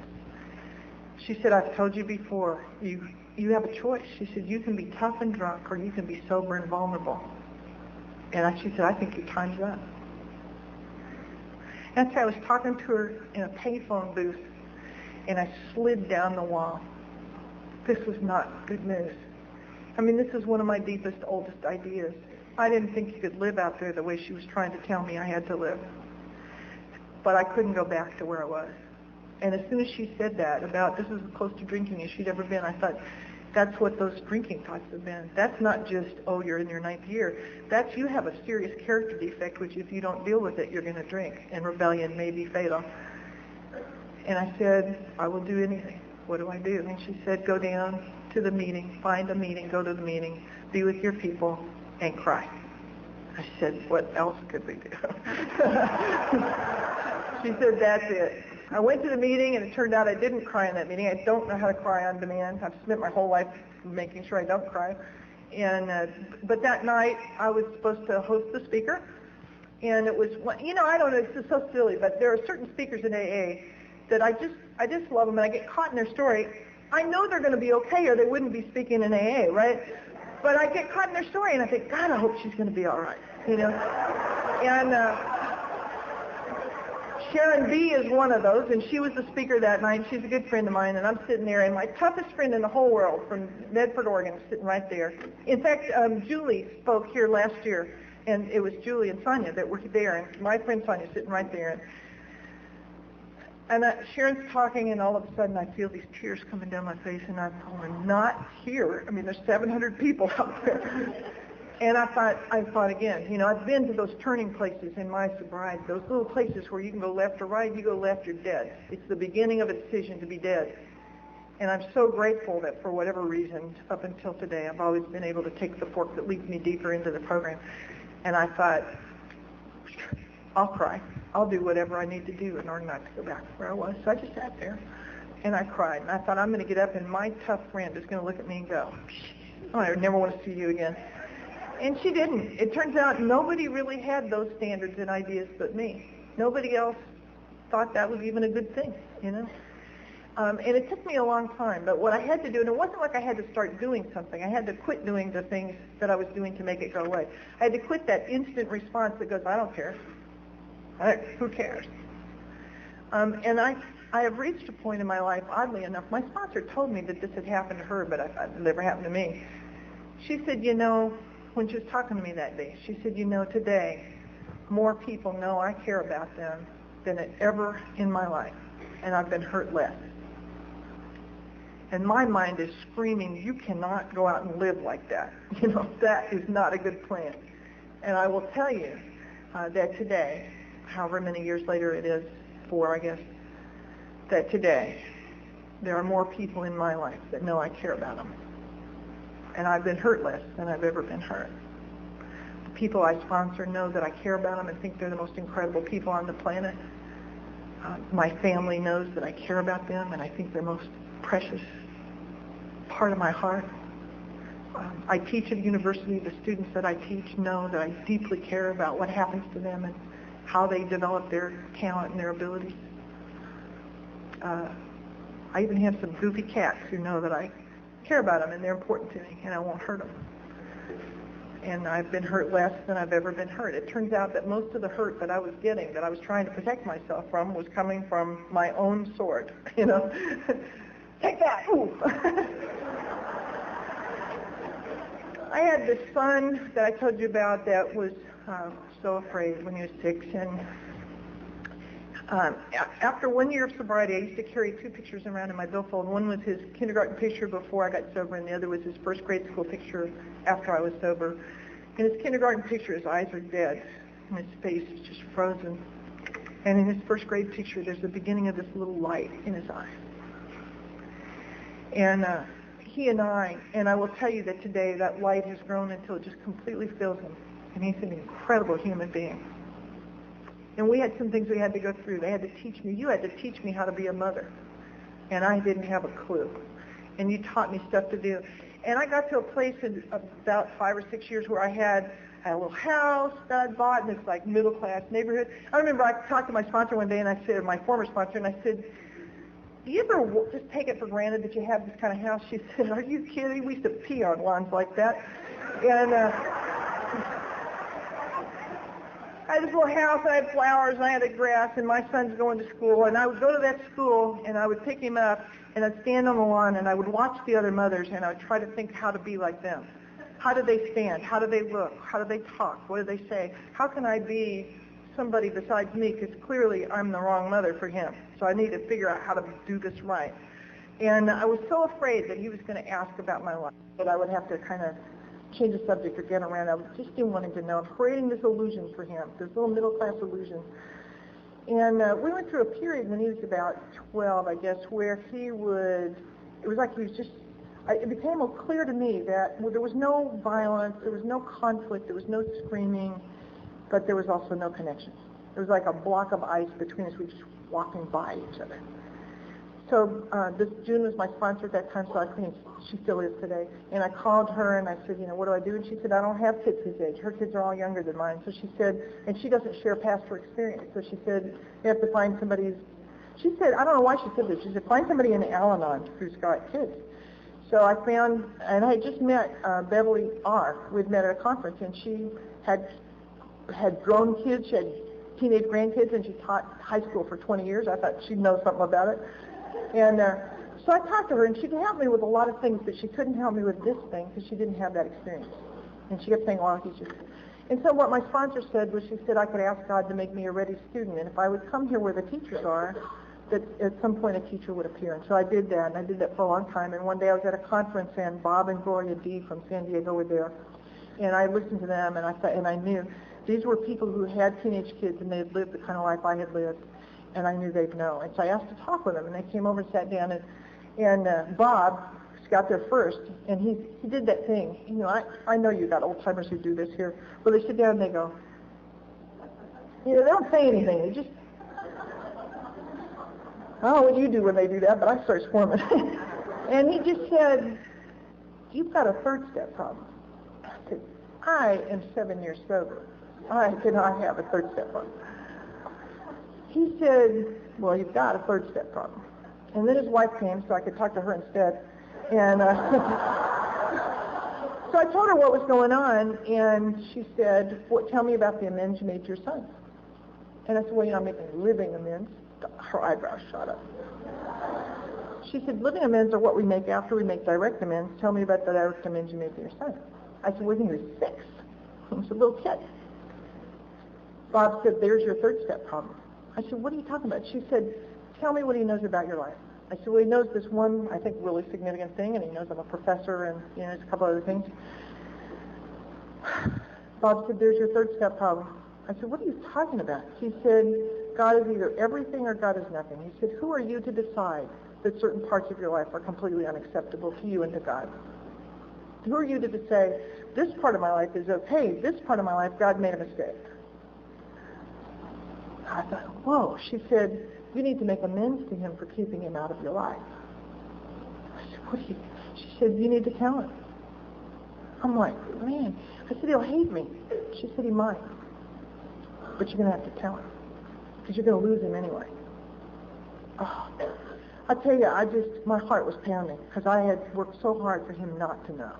She said, I've told you before, you have a choice. She said, you can be tough and drunk, or you can be sober and vulnerable. And she said, I think your time's up. And so I was talking to her in a payphone booth, and I slid down the wall. This was not good news. I mean, this is one of my deepest, oldest ideas. I didn't think you could live out there the way she was trying to tell me I had to live. But I couldn't go back to where I was. And as soon as she said that about this is as close to drinking as she'd ever been, I thought, that's what those drinking thoughts have been. That's not just, you're in your 9th year. That's you have a serious character defect, which if you don't deal with it, you're going to drink. And rebellion may be fatal. And I said, I will do anything. What do I do? And she said, go down to the meeting, find a meeting, go to the meeting, be with your people, and cry. I said, what else could we do? She said, that's it. I went to the meeting, and it turned out I didn't cry in that meeting. I don't know how to cry on demand. I've spent my whole life making sure I don't cry. And but that night, I was supposed to host the speaker. And it was, I don't know, it's just so silly, but there are certain speakers in AA that I just love them, and I get caught in their story. I know they're going to be okay, or they wouldn't be speaking in AA, right? But I get caught in their story, and I think, God, I hope she's going to be all right, And Sharon B. is one of those, and she was the speaker that night. She's a good friend of mine, and I'm sitting there, and my toughest friend in the whole world from Medford, Oregon, is sitting right there. In fact, Julie spoke here last year, and it was Julie and Sonia that were there, and my friend Sonia sitting right there. And Sharon's talking, and all of a sudden I feel these tears coming down my face, and I'm going, not here. I mean, there's 700 people out there. And I thought again, I've been to those turning places in my sobriety, those little places where you can go left or right, you go left, you're dead. It's the beginning of a decision to be dead. And I'm so grateful that for whatever reason, up until today, I've always been able to take the fork that leads me deeper into the program. And I thought, I'll cry. I'll do whatever I need to do in order not to go back where I was. So I just sat there, and I cried. And I thought, I'm going to get up, and my tough friend is going to look at me and go, I never want to see you again. And she didn't. It turns out nobody really had those standards and ideas but me. Nobody else thought that was even a good thing, And it took me a long time. But what I had to do, and it wasn't like I had to start doing something. I had to quit doing the things that I was doing to make it go away. I had to quit that instant response that goes, I don't care. Who cares? And I have reached a point in my life, oddly enough, my sponsor told me that this had happened to her, but it never happened to me. She said, when she was talking to me that day, she said, today, more people know I care about them than ever in my life, and I've been hurt less. And my mind is screaming, you cannot go out and live like that. That is not a good plan. And I will tell you that today, however many years later it is, 4, I guess, that today there are more people in my life that know I care about them. And I've been hurt less than I've ever been hurt. The people I sponsor know that I care about them and think they're the most incredible people on the planet. My family knows that I care about them and I think they're the most precious part of my heart. I teach at university. The students that I teach know that I deeply care about what happens to them and how they develop their talent and their abilities. I even have some goofy cats who know that I care about them and they're important to me and I won't hurt them. And I've been hurt less than I've ever been hurt. It turns out that most of the hurt that I was getting, that I was trying to protect myself from, was coming from my own sword. Take that! Ooh. I had this son that I told you about that was so afraid when he was 6. And after 1 year of sobriety, I used to carry 2 pictures around in my billfold. One was his kindergarten picture before I got sober, and the other was his first grade school picture after I was sober. In his kindergarten picture, his eyes are dead, and his face is just frozen. And in his first grade picture, there's the beginning of this little light in his eye. And he and I will tell you that today that light has grown until it just completely fills him. And he's an incredible human being. And we had some things we had to go through. They had to teach me. You had to teach me how to be a mother. And I didn't have a clue. And you taught me stuff to do. And I got to a place in about 5 or 6 years where I had a little house that I bought, and it's like middle-class neighborhood. I remember I talked to my sponsor one day, and I said, my former sponsor, and I said, do you ever just take it for granted that you have this kind of house? She said, are you kidding? We used to pee on lawns like that. And I had this little house, and I had flowers, and I had the grass, and my son's going to school, and I would go to that school, and I would pick him up, and I'd stand on the lawn, and I would watch the other mothers, and I would try to think how to be like them. How do they stand? How do they look? How do they talk? What do they say? How can I be somebody besides me? Because clearly I'm the wrong mother for him. So I need to figure out how to do this right. And I was so afraid that he was going to ask about my life, that I would have to kind of change the subject or get around. I just didn't want him to know. I'm creating this illusion for him, this little middle-class illusion. And we went through a period when he was about 12, I guess, where it was like he was just, it became clear to me that there was no violence, there was no conflict, there was no screaming, but there was also no connection. There was like a block of ice between us. We were just walking by each other. So this June was my sponsor at that time, so I think she still is today. And I called her and I said, what do I do? And she said, I don't have kids his age. Her kids are all younger than mine. So she said, and she doesn't share past her experience. So she said, you have to find somebody she said, I don't know why she said this. She said, find somebody in Al-Anon who's got kids. So I found, and I had just met Beverly R. We'd met at a conference, and she had grown kids. She had teenage grandkids, and she taught high school for 20 years. I thought she'd know something about it. And so I talked to her, and she could help me with a lot of things, but she couldn't help me with this thing because she didn't have that experience. And she kept saying, well, he's just... And so what my sponsor said was, she said I could ask God to make me a ready student, and if I would come here where the teachers are, that at some point a teacher would appear. And so I did that, and I did that for a long time. And one day I was at a conference, and Bob and Gloria D. from San Diego were there. And I listened to them, and I knew these were people who had teenage kids, and they had lived the kind of life I had lived. And I knew they'd know. And so I asked to talk with them, and they came over and sat down. And Bob got there first, and he did that thing. I know you got old-timers who do this here, where they sit down and they go, they don't say anything. They just... I don't know what you do when they do that, but I start squirming. And he just said, you've got a third step problem. I said, I am 7 years sober. I cannot have a third step problem. He said, well, you've got a third step problem. And then his wife came, so I could talk to her instead. And so I told her what was going on, and she said, tell me about the amends you made to your son. And I said, well, I'm making living amends. Her eyebrows shot up. She said, living amends are what we make after we make direct amends. Tell me about the direct amends you made to your son. I said, well, he was 6. He was a little kid. Bob said, there's your third step problem. I said, what are you talking about? She said, tell me what he knows about your life. I said, well, he knows this one, I think, really significant thing, and he knows I'm a professor, and there's a couple other things. Bob said, there's your third step problem. I said, what are you talking about? He said, God is either everything or God is nothing. He said, who are you to decide that certain parts of your life are completely unacceptable to you and to God? Who are you to say, this part of my life is okay, this part of my life, God made a mistake? I thought, whoa. She said, you need to make amends to him for keeping him out of your life. I said, what do you... She said, you need to tell him. I'm like, man. I said, he'll hate me. She said, he might. But you're going to have to tell him, because you're going to lose him anyway. Oh, I tell you, my heart was pounding, because I had worked so hard for him not to know.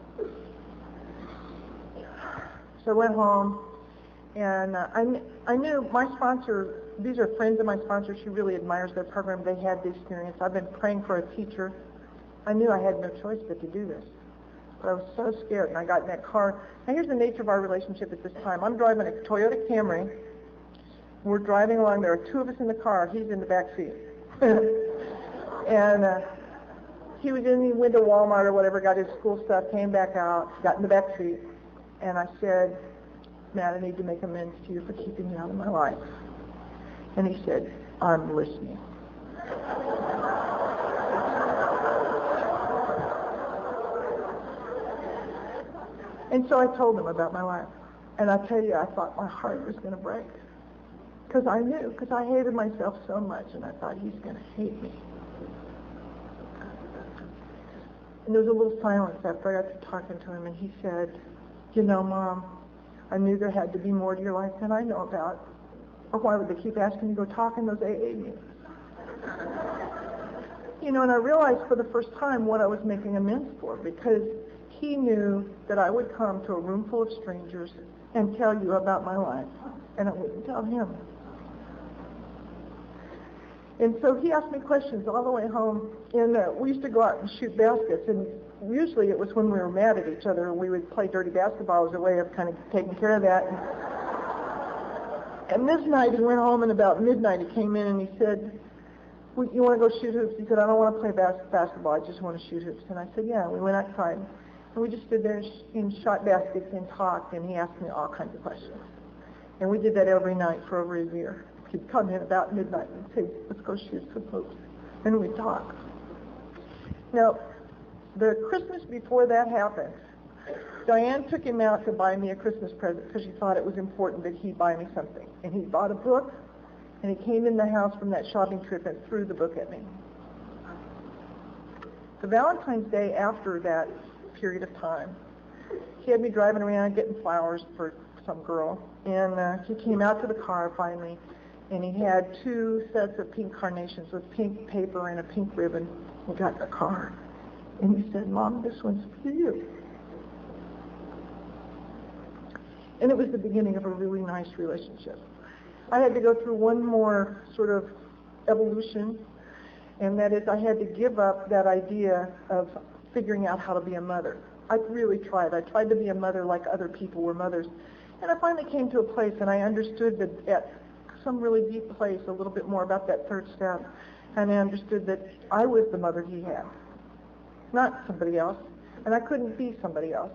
So I went home, and I knew my sponsor, these are friends of my sponsor, she really admires their program. They had the experience. I've been praying for a teacher. I knew I had no choice but to do this. But I was so scared, and I got in that car. Now here's the nature of our relationship at this time. I'm driving a Toyota Camry. We're driving along. There are 2 of us in the car. He's in the back seat. And he was in, he went to Walmart or whatever, got his school stuff, came back out, got in the back seat. And I said, Matt, I need to make amends to you for keeping me out of my life. And he said, I'm listening. And so I told him about my life. And I tell you, I thought my heart was going to break. Because I knew, because I hated myself so much, and I thought, he's going to hate me. And there was a little silence after I got to talking to him, and he said, you know, Mom, I knew there had to be more to your life than I know about. Or why would they keep asking you to go talk in those AA meetings? You know, and I realized for the first time what I was making amends for, because he knew that I would come to a room full of strangers and tell you about my life, and I wouldn't tell him. And so he asked me questions all the way home, and we used to go out and shoot baskets, and usually it was when we were mad at each other, and we would play dirty basketball as a way of kind of taking care of that. And this night he went home, and about midnight he came in and he said, you want to go shoot hoops? He said, I don't want to play basketball, I just want to shoot hoops. And I said, yeah. We went outside, and we just stood there and shot baskets and talked, and he asked me all kinds of questions. And we did that every night for over a year. He'd come in about midnight and say, let's go shoot some hoops. And we'd talk. Now, the Christmas before that happened, Diane took him out to buy me a Christmas present because she thought it was important that he buy me something. And he bought a book, and he came in the house from that shopping trip and threw the book at me. The Valentine's Day after that period of time, he had me driving around getting flowers for some girl, and he came out to the car finally, and he had 2 sets of pink carnations with pink paper and a pink ribbon. We got in the car, and he said, Mom, this one's for you. And it was the beginning of a really nice relationship. I had to go through one more sort of evolution, and that is I had to give up that idea of figuring out how to be a mother. I really tried. I tried to be a mother like other people were mothers. And I finally came to a place, and I understood that at some really deep place a little bit more about that third step, and I understood that I was the mother he had, not somebody else, and I couldn't be somebody else.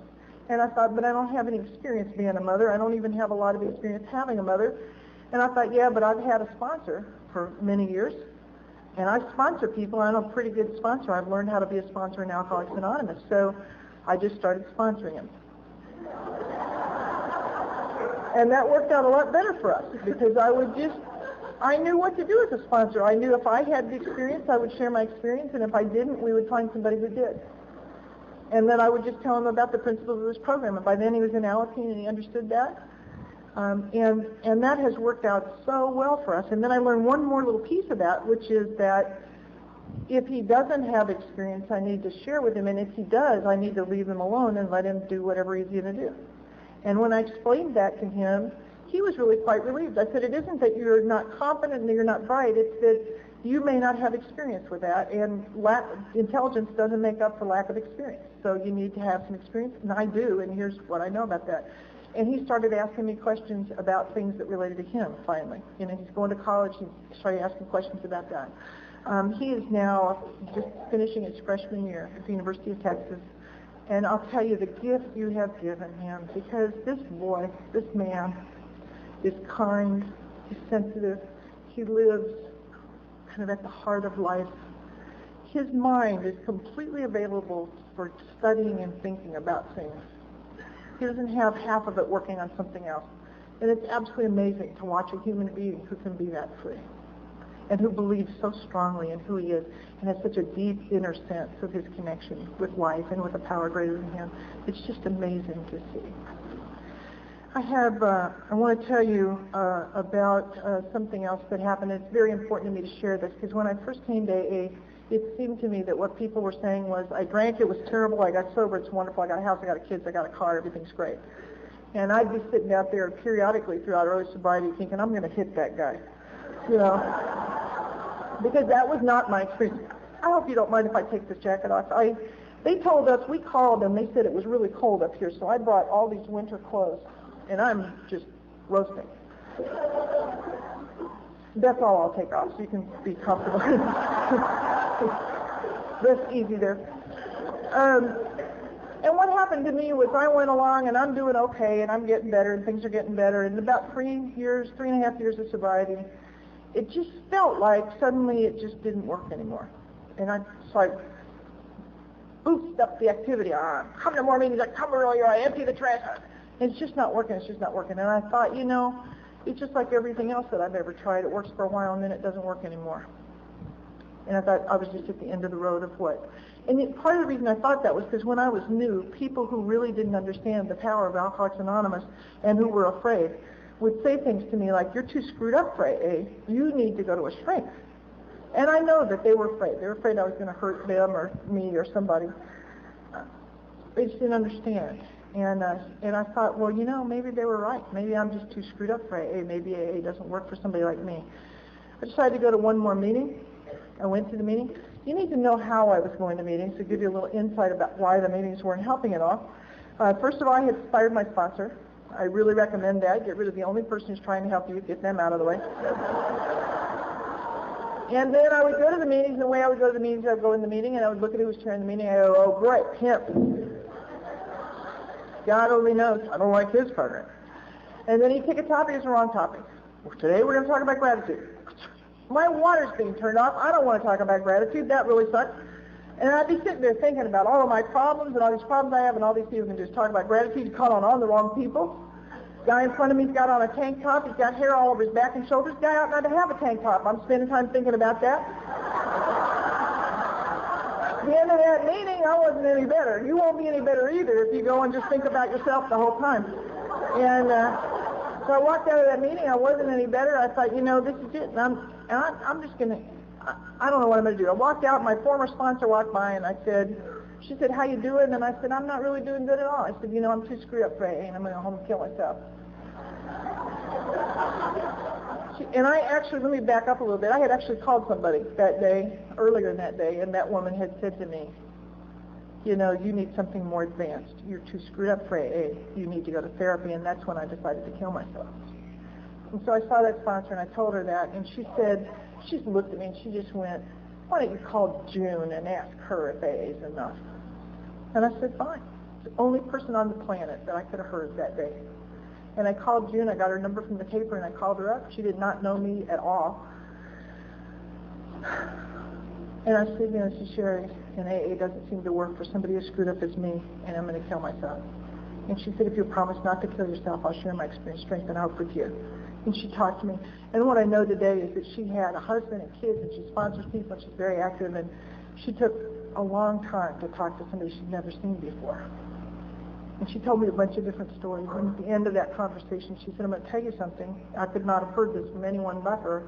And I thought, but I don't have any experience being a mother. I don't even have a lot of experience having a mother. And I thought, yeah, but I've had a sponsor for many years, and I sponsor people. I'm a pretty good sponsor. I've learned how to be a sponsor in Alcoholics Anonymous, so I just started sponsoring him. And that worked out a lot better for us, because I knew what to do as a sponsor. I knew if I had the experience, I would share my experience, and if I didn't, we would find somebody who did. And then I would just tell him about the principles of this program. And by then he was in Alateen, and he understood that. And that has worked out so well for us. And then I learned one more little piece of that, which is that if he doesn't have experience, I need to share with him. And if he does, I need to leave him alone and let him do whatever he's going to do. And when I explained that to him, he was really quite relieved. I said, it isn't that you're not competent and that you're not bright. It's that you may not have experience with that. And intelligence doesn't make up for lack of experience. So you need to have some experience. And I do. And here's what I know about that. And he started asking me questions about things that related to him, finally. You know, he's going to college. He started asking questions about that. He is now just finishing his freshman year at the University of Texas. And I'll tell you the gift you have given him, because this boy, this man, is kind, he's sensitive, he lives kind of at the heart of life. His mind is completely available for studying and thinking about things. He doesn't have half of it working on something else. And it's absolutely amazing to watch a human being who can be that free and who believes so strongly in who he is and has such a deep inner sense of his connection with life and with a power greater than him. It's just amazing to see. I want to tell you about something else that happened. It's very important to me to share this, because when I first came to AA, it seemed to me that what people were saying was, I drank, it was terrible, I got sober, it's wonderful, I got a house, I got kids, I got a car, everything's great. And I'd be sitting out there periodically throughout early sobriety thinking, I'm going to hit that guy, you know, because that was not my experience. I hope you don't mind if I take this jacket off. They told us, we called them, they said it was really cold up here, so I brought all these winter clothes, and I'm just roasting. That's all I'll take off, so you can be comfortable. That's easy there. And what happened to me was I went along, and I'm doing okay, and I'm getting better, and things are getting better. And about 3.5 years of sobriety, it just felt like suddenly it just didn't work anymore. And I was like, boost up the activity. Come to more meetings, I come earlier, I empty the trash. And it's just not working, it's just not working. And I thought, it's just like everything else that I've ever tried. It works for a while and then it doesn't work anymore. And I thought I was just at the end of the road of what. And part of the reason I thought that was because when I was new, people who really didn't understand the power of Alcoholics Anonymous and who were afraid would say things to me like, you're too screwed up for AA. You need to go to a shrink. And I know that they were afraid. They were afraid I was going to hurt them or me or somebody. They just didn't understand. And I thought, well, maybe they were right. Maybe I'm just too screwed up for AA. Maybe AA doesn't work for somebody like me. I decided to go to one more meeting. I went to the meeting. You need to know how I was going to meetings to give you a little insight about why the meetings weren't helping at all. First of all, I had fired my sponsor. I really recommend that. Get rid of the only person who's trying to help you. Get them out of the way. And then I would go to the meetings, and the way I would go to the meetings, I would go in the meeting, and I would look at who was chairing the meeting, and I go, oh, great, him. God only knows. I don't like his program. And then he'd pick a topic. It's the wrong topic. Well, today we're going to talk about gratitude. My water's being turned off. I don't want to talk about gratitude. That really sucks. And I'd be sitting there thinking about all of my problems and all these problems I have, and all these people can just talk about gratitude. He's caught on all the wrong people. Guy in front of me's got on a tank top. He's got hair all over his back and shoulders. Guy ought not to have a tank top. I'm spending time thinking about that. At the end of that meeting, I wasn't any better. You won't be any better either if you go and just think about yourself the whole time. And so I walked out of that meeting. I wasn't any better. I thought, this is it. And I'm just going to, I don't know what I'm going to do. I walked out. My former sponsor walked by, and she said, how you doing? And I said, I'm not really doing good at all. I said, I'm too screwed up for AA, and I'm going to go home and kill myself. And I actually, let me back up a little bit. I had actually called somebody that day, earlier in that day, and that woman had said to me, you need something more advanced. You're too screwed up for AA. You need to go to therapy, and that's when I decided to kill myself. And so I saw that sponsor, and I told her that, and she just looked at me, and she just went, why don't you call June and ask her if AA is enough? And I said, fine. It's the only person on the planet that I could have heard that day. And I called June. I got her number from the paper, and I called her up. She did not know me at all. And I said, this is Sherrie, and AA doesn't seem to work for somebody as screwed up as me, and I'm going to kill myself. And she said, if you promise not to kill yourself, I'll share my experience, strength, and hope with you. And she talked to me. And what I know today is that she had a husband and kids, and she sponsors people, and she's very active, and she took a long time to talk to somebody she'd never seen before. And she told me a bunch of different stories. And at the end of that conversation, she said, I'm going to tell you something. I could not have heard this from anyone but her.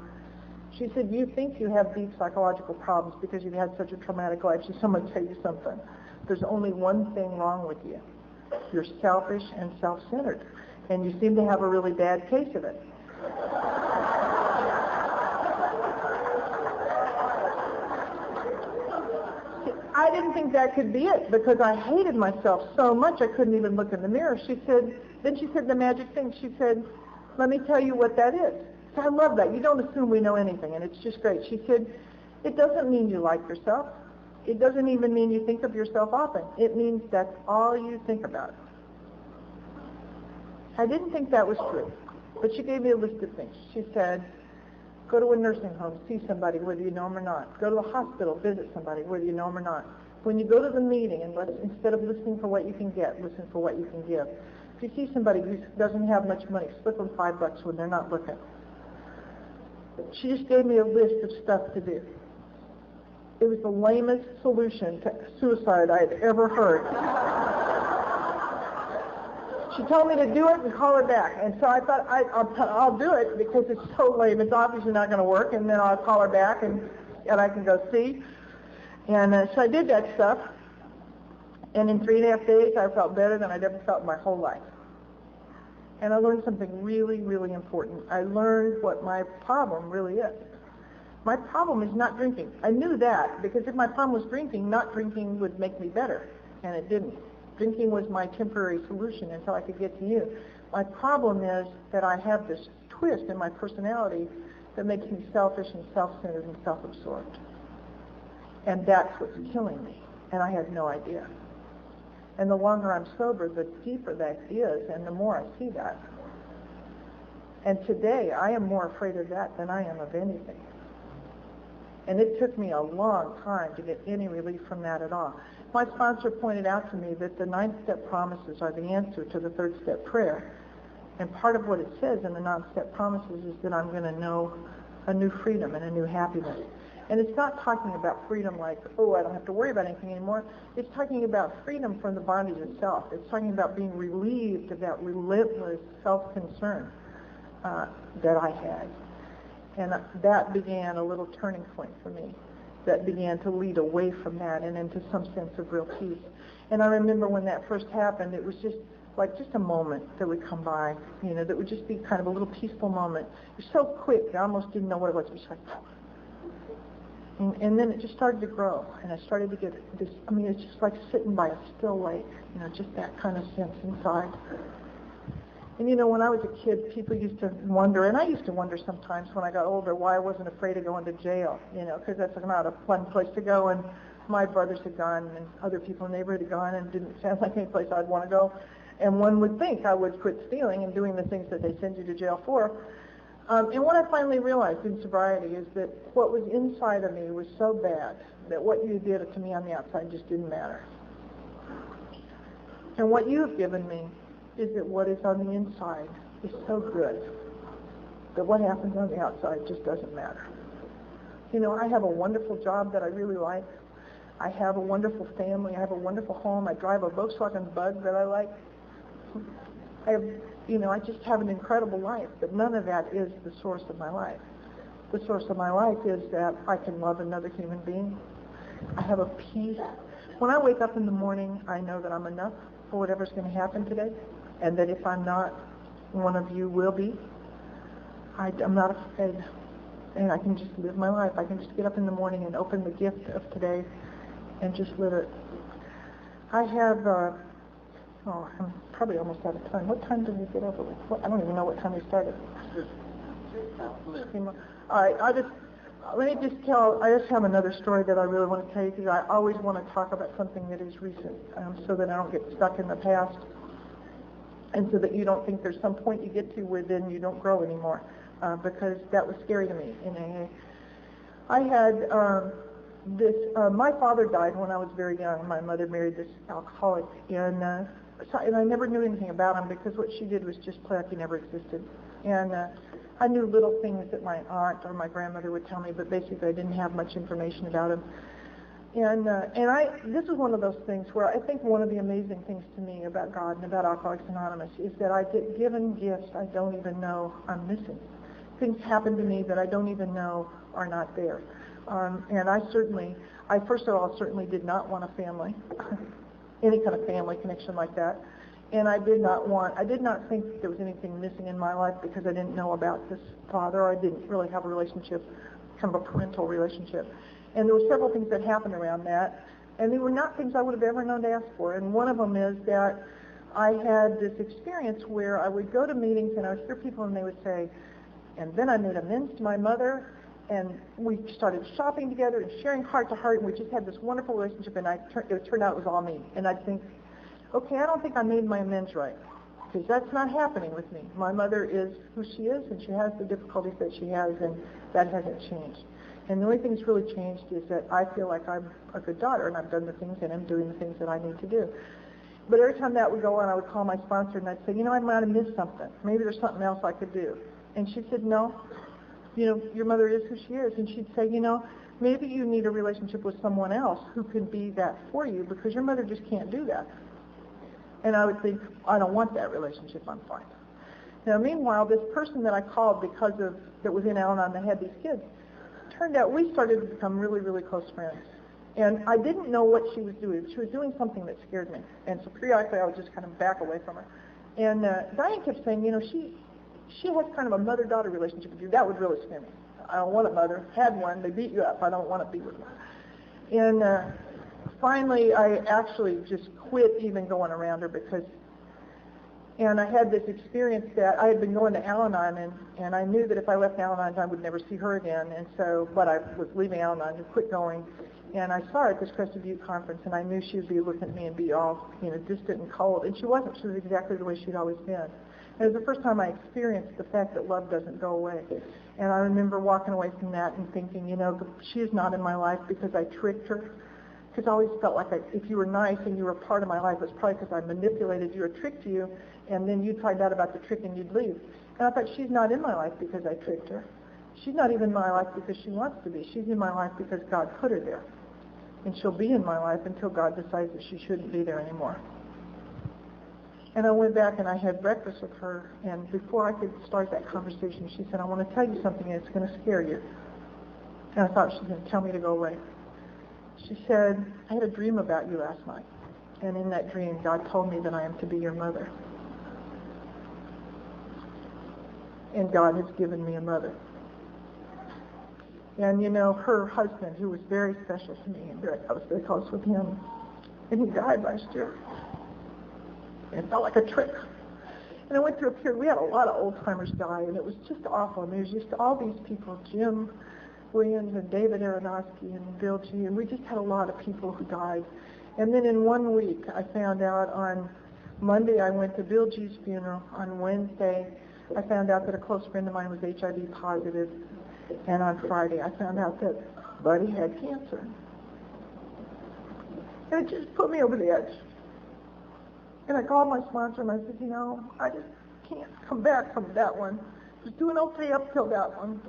She said, you think you have deep psychological problems because you've had such a traumatic life. She said, I'm going to tell you something. There's only one thing wrong with you. You're selfish and self-centered. And you seem to have a really bad case of it. I didn't think that could be it because I hated myself so much I couldn't even look in the mirror. Then she said the magic thing. She said, let me tell you what that is. So I love that. You don't assume we know anything, and it's just great. She said, it doesn't mean you like yourself. It doesn't even mean you think of yourself often. It means that's all you think about. I didn't think that was true, but she gave me a list of things. She said, go to a nursing home, see somebody, whether you know them or not. Go to the hospital, visit somebody, whether you know them or not. When you go to the meeting, and instead of listening for what you can get, listen for what you can give. If you see somebody who doesn't have much money, slip them $5 when they're not looking. She just gave me a list of stuff to do. It was the lamest solution to suicide I had ever heard. She told me to do it and call her back. And so I thought, I'll do it because it's so lame. It's obviously not going to work. And then I'll call her back and I can go see. And so I did that stuff. And in 3.5 days, I felt better than I'd ever felt in my whole life. And I learned something really, really important. I learned what my problem really is. My problem is not drinking. I knew that because if my problem was drinking, not drinking would make me better. And it didn't. Drinking was my temporary solution until I could get to you. My problem is that I have this twist in my personality that makes me selfish and self-centered and self-absorbed. And that's what's killing me. And I had no idea. And the longer I'm sober, the deeper that is, and the more I see that. And today, I am more afraid of that than I am of anything. And it took me a long time to get any relief from that at all. My sponsor pointed out to me that the 9-step promises are the answer to the 3rd-step prayer. And part of what it says in the 9-step promises is that I'm going to know a new freedom and a new happiness. And it's not talking about freedom like, oh, I don't have to worry about anything anymore. It's talking about freedom from the bondage itself. It's talking about being relieved of that relentless self-concern that I had. And that began a little turning point for me. That began to lead away from that and into some sense of real peace. And I remember when that first happened, it was just a moment that would come by, that would just be kind of a little peaceful moment. It was so quick, I almost didn't know what it was. It was like, and then it just started to grow, and I started to get this, it's just like sitting by a still lake, just that kind of sense inside. And when I was a kid, people used to wonder, and I used to wonder sometimes when I got older, why I wasn't afraid of going to jail, because that's not a fun place to go, and my brothers had gone, and other people in the neighborhood had gone, and it didn't sound like any place I'd want to go. And one would think I would quit stealing and doing the things that they send you to jail for. And what I finally realized in sobriety is that what was inside of me was so bad that what you did to me on the outside just didn't matter. And what you have given me is that what is on the inside is so good that what happens on the outside just doesn't matter. I have a wonderful job that I really like. I have a wonderful family. I have a wonderful home. I drive a Volkswagen Bug that I like. I just have an incredible life, but none of that is the source of my life. The source of my life is that I can love another human being. I have a peace. When I wake up in the morning, I know that I'm enough for whatever's going to happen today, and that if I'm not, one of you will be. I'm not afraid, and I can just live my life. I can just get up in the morning and open the gift of today and just live it. I have... I'm probably almost out of time. What time did we get over with? I don't even know what time we started. All right, I just have another story that I really want to tell you, because I always want to talk about something that is recent, so that I don't get stuck in the past, and so that you don't think there's some point you get to where then you don't grow anymore, because that was scary to me in AA. I had my father died when I was very young. My mother married this alcoholic, and I never knew anything about him, because what she did was just play like he never existed. And I knew little things that my aunt or my grandmother would tell me, but basically I didn't have much information about him. And this is one of those things where I think one of the amazing things to me about God and about Alcoholics Anonymous is that I get given gifts I don't even know I'm missing. Things happen to me that I don't even know are not there. And I first of all certainly did not want a family, any kind of family connection like that. And I did not think that there was anything missing in my life, because I didn't know about this father. I didn't really have a relationship, kind of a parental relationship. And there were several things that happened around that, and they were not things I would have ever known to ask for. And one of them is that I had this experience where I would go to meetings and I would hear people and they would say, and then I made amends to my mother, and we started shopping together and sharing heart to heart, and we just had this wonderful relationship, and it turned out it was all me. And I'd think, okay, I don't think I made my amends right, because that's not happening with me. My mother is who she is, and she has the difficulties that she has, and that hasn't changed. And the only thing that's really changed is that I feel like I'm a good daughter, and I've done the things, and I'm doing the things that I need to do. But every time that would go on, I would call my sponsor, and I'd say, I might have missed something. Maybe there's something else I could do. And she said, no. Your mother is who she is. And she'd say, maybe you need a relationship with someone else who can be that for you, because your mother just can't do that. And I would think, I don't want that relationship, I'm fine. Now, meanwhile, this person that I called that was in Al-Anon that had these kids, turned out we started to become really, really close friends. And I didn't know what she was doing. She was doing something that scared me. And so periodically I would just kind of back away from her. And Diane kept saying, she has kind of a mother-daughter relationship with you. That would really scare me. I don't want a mother. Had one. They beat you up. I don't want to be with one. And finally, I actually just quit even going around her, because And I had this experience that I had been going to Al-Anon, and I knew that if I left Al-Anon, I would never see her again. And so, but I was leaving Al-Anon to quit going. And I saw her at this Crested Butte conference, and I knew she would be looking at me and be all, distant and cold. And she wasn't. She was exactly the way she'd always been. And it was the first time I experienced the fact that love doesn't go away. And I remember walking away from that and thinking, she is not in my life because I tricked her. Because I always felt like if you were nice and you were a part of my life, it was probably because I manipulated you or tricked you, and then you'd find out about the trick and you'd leave. And I thought, she's not in my life because I tricked her. She's not even in my life because she wants to be. She's in my life because God put her there. And she'll be in my life until God decides that she shouldn't be there anymore. And I went back and I had breakfast with her, and before I could start that conversation, she said, I want to tell you something and it's going to scare you. And I thought she was going to tell me to go away. She said, I had a dream about you last night, and in that dream, God told me that I am to be your mother. And God has given me a mother. And her husband, who was very special to me, and I was very close with him, and he died last year. And it felt like a trick. And I went through a period, we had a lot of old-timers die, and it was just awful. And there was just all these people, Jim Williams and David Aronofsky and Bill G., and we just had a lot of people who died. And then in 1 week, I found out on Monday I went to Bill G's funeral. On Wednesday, I found out that a close friend of mine was HIV positive. And on Friday, I found out that Buddy had cancer. And it just put me over the edge. And I called my sponsor and I said, I just can't come back from that one. I was doing okay up till that one.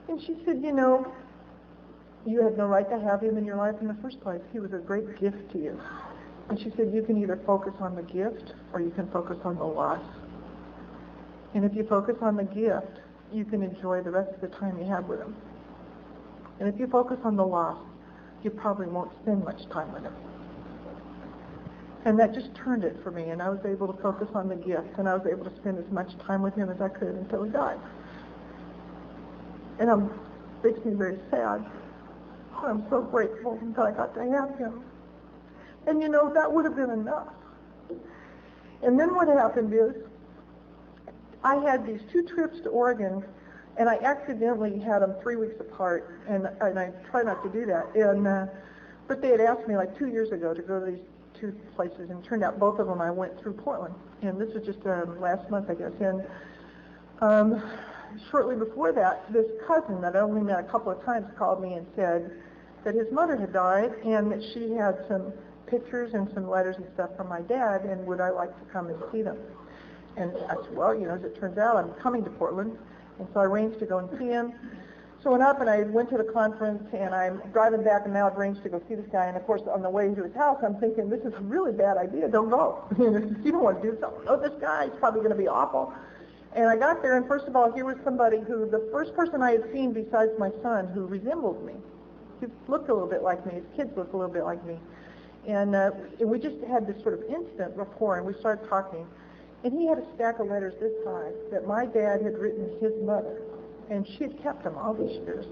And she said, you had no right to have him in your life in the first place. He was a great gift to you. And she said, you can either focus on the gift or you can focus on the loss. And if you focus on the gift, you can enjoy the rest of the time you have with him. And if you focus on the loss, you probably won't spend much time with him. And that just turned it for me, and I was able to focus on the gift, and I was able to spend as much time with him as I could until he died. And it makes me very sad. I'm so grateful that I got to have him. And that would have been enough. And then what happened is, I had these 2 trips to Oregon, and I accidentally had them 3 weeks apart, and I try not to do that. And but they had asked me like 2 years ago to go to these 2 places, and it turned out both of them I went through Portland. And this was just last month, I guess. And shortly before that, this cousin that I only met a couple of times called me and said that his mother had died, and that she had some pictures and some letters and stuff from my dad, and would I like to come and see them? And I said, well, as it turns out, I'm coming to Portland. And so I arranged to go and see him. So I went up and I went to the conference, and I'm driving back, and now I've arranged to go see this guy. And of course, on the way to his house, I'm thinking, this is a really bad idea. Don't go. You don't want to do something. Oh, this guy is probably going to be awful. And I got there, and first of all, here was somebody who, the first person I had seen besides my son, who resembled me. He looked a little bit like me. His kids looked a little bit like me. And we just had this sort of instant rapport, and we started talking. And he had a stack of letters this high that my dad had written his mother, and she had kept them all these years.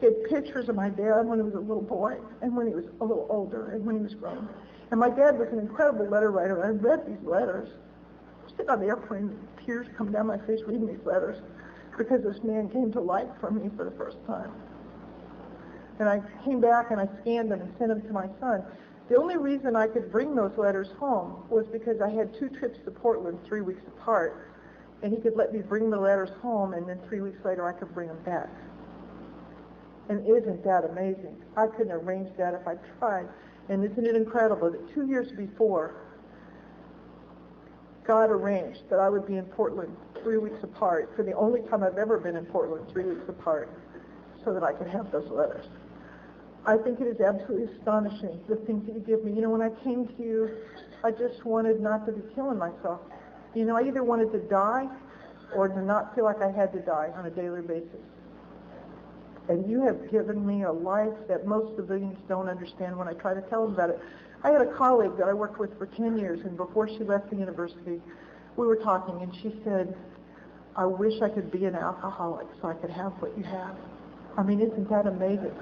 He had pictures of my dad when he was a little boy, and when he was a little older, and when he was grown. And my dad was an incredible letter writer. I read these letters. I was sitting on the airplane, tears come down my face reading these letters, because this man came to life for me for the first time. And I came back and I scanned them and sent them to my son. The only reason I could bring those letters home was because I had 2 trips to Portland 3 weeks apart, and he could let me bring the letters home, and then 3 weeks later I could bring them back. And isn't that amazing? I couldn't arrange that if I tried. And isn't it incredible that 2 years before, God arranged that I would be in Portland 3 weeks apart, for the only time I've ever been in Portland 3 weeks apart, so that I could have those letters. I think it is absolutely astonishing, the things that you give me. When I came to you, I just wanted not to be killing myself. I either wanted to die or to not feel like I had to die on a daily basis. And you have given me a life that most civilians don't understand when I try to tell them about it. I had a colleague that I worked with for 10 years, and before she left the university, we were talking, and she said, I wish I could be an alcoholic so I could have what you have. Isn't that amazing?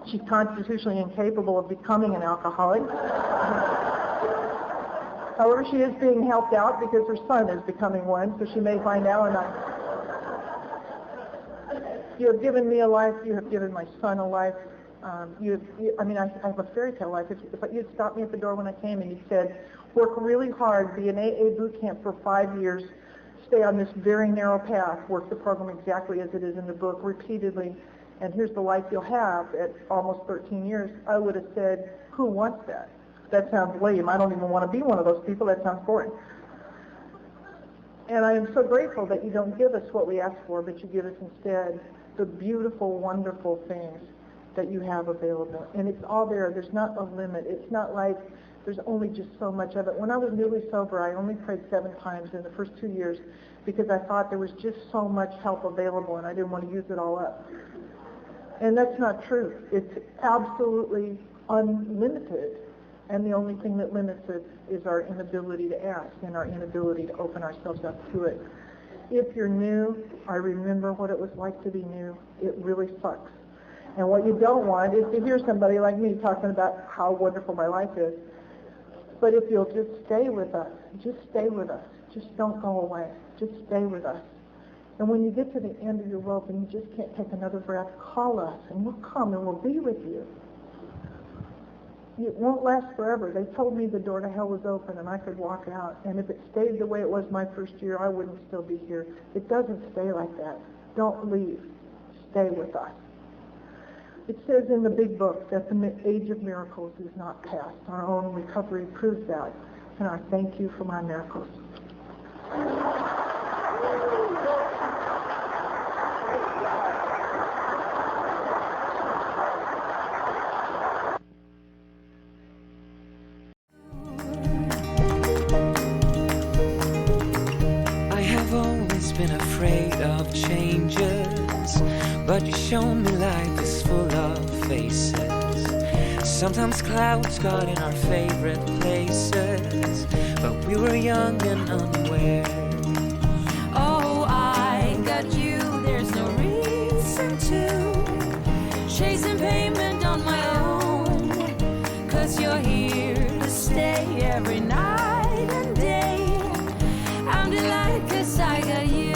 She's constitutionally incapable of becoming an alcoholic. However, she is being helped out because her son is becoming one, so she may find out or not. You have given me a life. You have given my son a life. I have a fairy tale life. If you'd stopped me at the door when I came and you said, work really hard, be in AA boot camp for 5 years, stay on this very narrow path, work the program exactly as it is in the book repeatedly, and here's the life you'll have at almost 13 years, I would have said, who wants that? That sounds lame. I don't even want to be one of those people. That sounds boring. And I am so grateful that you don't give us what we ask for, but you give us instead the beautiful, wonderful things that you have available. And it's all there. There's not a limit. It's not like there's only just so much of it. When I was newly sober, I only prayed 7 times in the first 2 years because I thought there was just so much help available and I didn't want to use it all up. And that's not true. It's absolutely unlimited. And the only thing that limits it is our inability to ask and our inability to open ourselves up to it. If you're new, I remember what it was like to be new. It really sucks. And what you don't want is to hear somebody like me talking about how wonderful my life is. But if you'll just stay with us, just stay with us. Just don't go away. Just stay with us. And when you get to the end of your rope and you just can't take another breath, call us and we'll come and we'll be with you. It won't last forever. They told me the door to hell was open and I could walk out. And if it stayed the way it was my first year, I wouldn't still be here. It doesn't stay like that. Don't leave. Stay with us. It says in the big book that the age of miracles is not past. Our own recovery proves that. And I thank you for my miracles. Been afraid of changes, but you show me life is full of faces. Sometimes clouds got in our favorite places, but we were young and unaware. Oh, I got you, there's no reason to chasing payment on my own, 'cause you're here to stay every night and day. I'm delighted 'cause I got you.